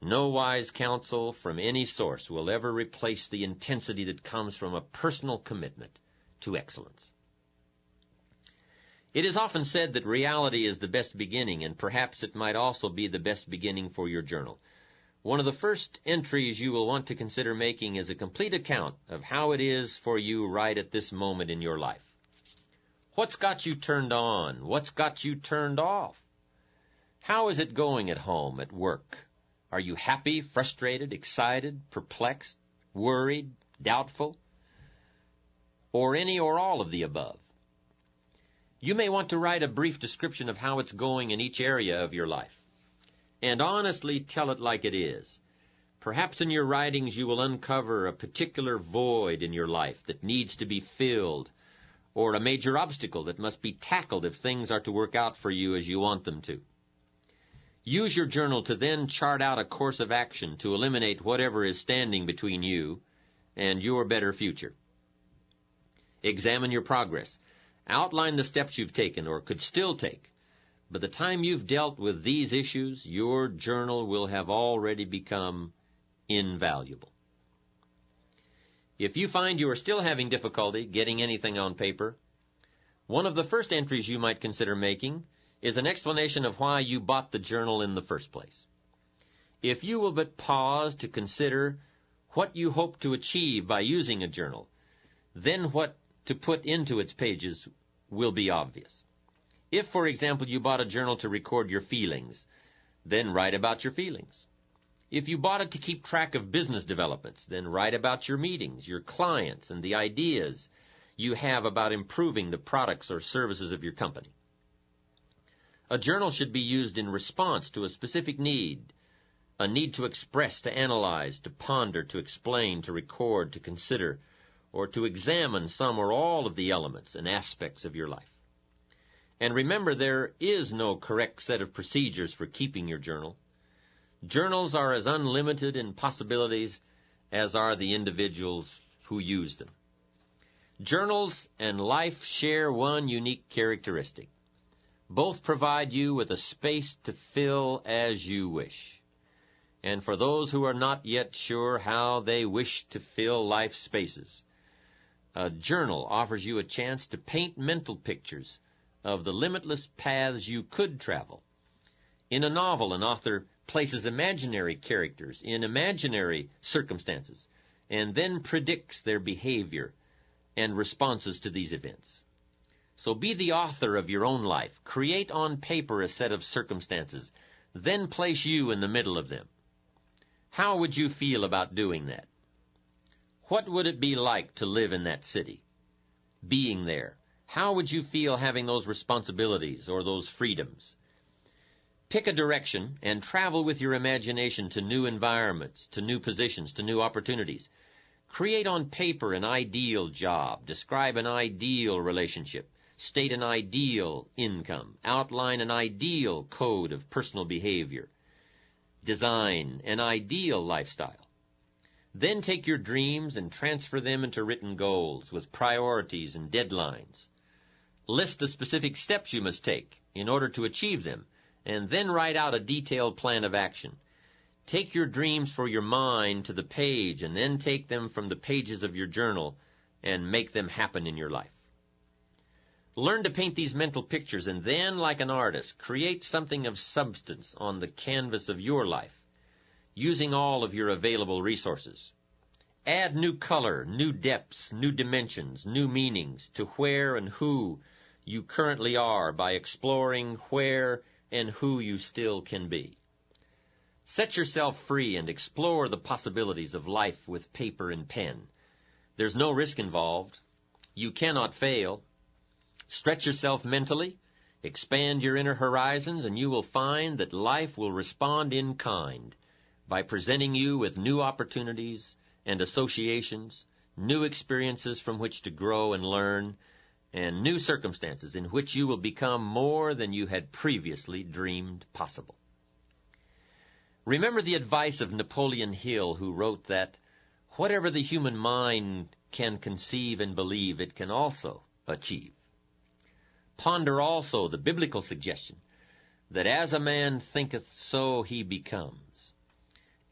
No wise counsel from any source will ever replace the intensity that comes from a personal commitment to excellence. It is often said that reality is the best beginning, and perhaps it might also be the best beginning for your journal. One of the first entries you will want to consider making is a complete account of how it is for you right at this moment in your life. What's got you turned on? What's got you turned off? How is it going at home, at work? Are you happy, frustrated, excited, perplexed, worried, doubtful, or any or all of the above? You may want to write a brief description of how it's going in each area of your life, and honestly tell it like it is. Perhaps in your writings you will uncover a particular void in your life that needs to be filled, or a major obstacle that must be tackled if things are to work out for you as you want them to. Use your journal to then chart out a course of action to eliminate whatever is standing between you and your better future. Examine your progress. Outline the steps you've taken or could still take. By the time you've dealt with these issues, your journal will have already become invaluable. If you find you are still having difficulty getting anything on paper, one of the first entries you might consider making is an explanation of why you bought the journal in the first place. If you will but pause to consider what you hope to achieve by using a journal, then what to put into its pages will be obvious. If, for example, you bought a journal to record your feelings, then write about your feelings. If you bought it to keep track of business developments, then write about your meetings, your clients, and the ideas you have about improving the products or services of your company. A journal should be used in response to a specific need, a need to express, to analyze, to ponder, to explain, to record, to consider, or to examine some or all of the elements and aspects of your life. And remember, there is no correct set of procedures for keeping your journal. Journals are as unlimited in possibilities as are the individuals who use them. Journals and life share one unique characteristic. Both provide you with a space to fill as you wish. And for those who are not yet sure how they wish to fill life's spaces, a journal offers you a chance to paint mental pictures of the limitless paths you could travel. In a novel, an author places imaginary characters in imaginary circumstances and then predicts their behavior and responses to these events. So be the author of your own life. Create on paper a set of circumstances, then place you in the middle of them. How would you feel about doing that? What would it be like to live in that city? Being there, how would you feel having those responsibilities or those freedoms? Pick a direction and travel with your imagination to new environments, to new positions, to new opportunities. Create on paper an ideal job, describe an ideal relationship, state an ideal income, outline an ideal code of personal behavior, design an ideal lifestyle. Then take your dreams and transfer them into written goals with priorities and deadlines. List the specific steps you must take in order to achieve them, and then write out a detailed plan of action. Take your dreams for your mind to the page, and then take them from the pages of your journal and make them happen in your life. Learn to paint these mental pictures, and then, like an artist, create something of substance on the canvas of your life, using all of your available resources. Add new color, new depths, new dimensions, new meanings to where and who you currently are by exploring where and who you still can be. Set yourself free and explore the possibilities of life with paper and pen. There's no risk involved. You cannot fail. Stretch yourself mentally, expand your inner horizons, and you will find that life will respond in kind by presenting you with new opportunities and associations, new experiences from which to grow and learn, and new circumstances in which you will become more than you had previously dreamed possible. Remember the advice of Napoleon Hill, who wrote that whatever the human mind can conceive and believe, it can also achieve. Ponder also the biblical suggestion that as a man thinketh, so he becomes.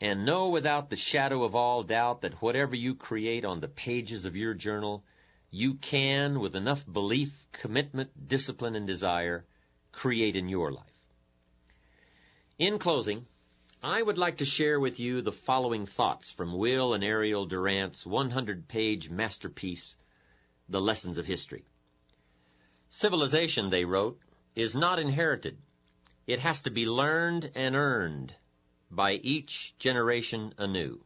And know without the shadow of all doubt that whatever you create on the pages of your journal, you can, with enough belief, commitment, discipline, and desire, create in your life. In closing, I would like to share with you the following thoughts from Will and Ariel Durant's 100-page masterpiece, The Lessons of History. Civilization, they wrote, is not inherited. It has to be learned and earned by each generation anew.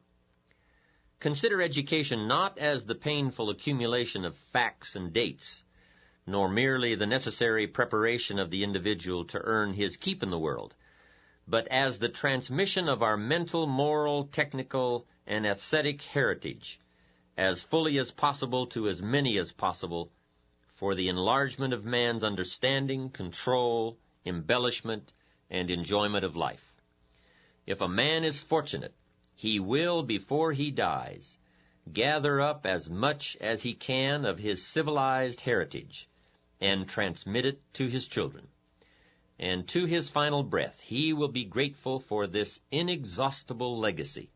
Consider education not as the painful accumulation of facts and dates, nor merely the necessary preparation of the individual to earn his keep in the world, but as the transmission of our mental, moral, technical, and aesthetic heritage, as fully as possible to as many as possible, for the enlargement of man's understanding, control, embellishment, and enjoyment of life. If a man is fortunate, he will, before he dies, gather up as much as he can of his civilized heritage and transmit it to his children. And to his final breath, he will be grateful for this inexhaustible legacy,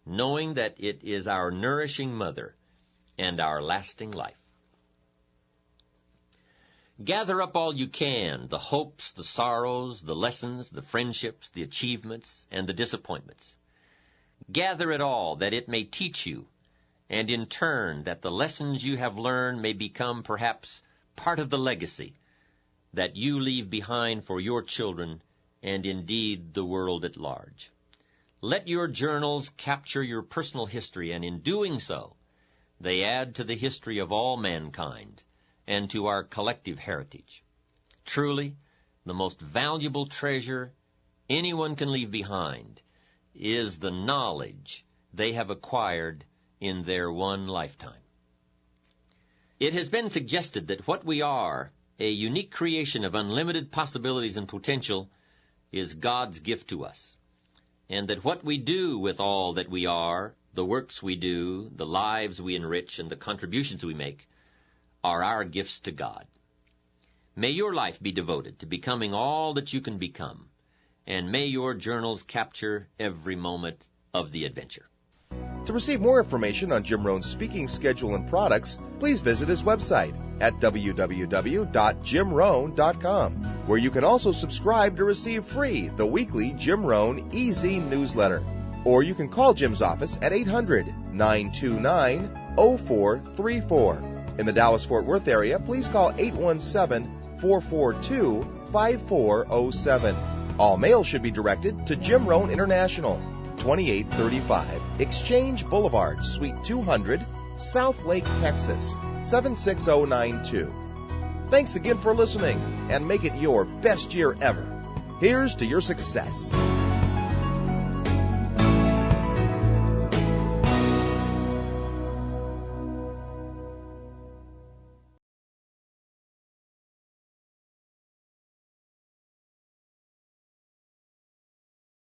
knowing that it is our nourishing mother and our lasting life. Gather up all you can, the hopes, the sorrows, the lessons, the friendships, the achievements, and the disappointments. Gather it all that it may teach you, and in turn that the lessons you have learned may become perhaps part of the legacy that you leave behind for your children and indeed the world at large. Let your journals capture your personal history, and in doing so, they add to the history of all mankind and to our collective heritage. Truly, the most valuable treasure anyone can leave behind is the knowledge they have acquired in their one lifetime. It has been suggested that what we are, a unique creation of unlimited possibilities and potential, is God's gift to us, and that what we do with all that we are, the works we do, the lives we enrich, and the contributions we make, are our gifts to God. May your life be devoted to becoming all that you can become, and may your journals capture every moment of the adventure. To receive more information on Jim Rohn's speaking schedule and products, please visit his website at www.jimrohn.com, where you can also subscribe to receive free the weekly Jim Rohn EZ newsletter. Or you can call Jim's office at 800-929-0434. In the Dallas-Fort Worth area, please call 817-442-5407. All mail should be directed to Jim Rohn International, 2835 Exchange Boulevard, Suite 200, South Lake, Texas, 76092. Thanks again for listening, and make it your best year ever. Here's to your success.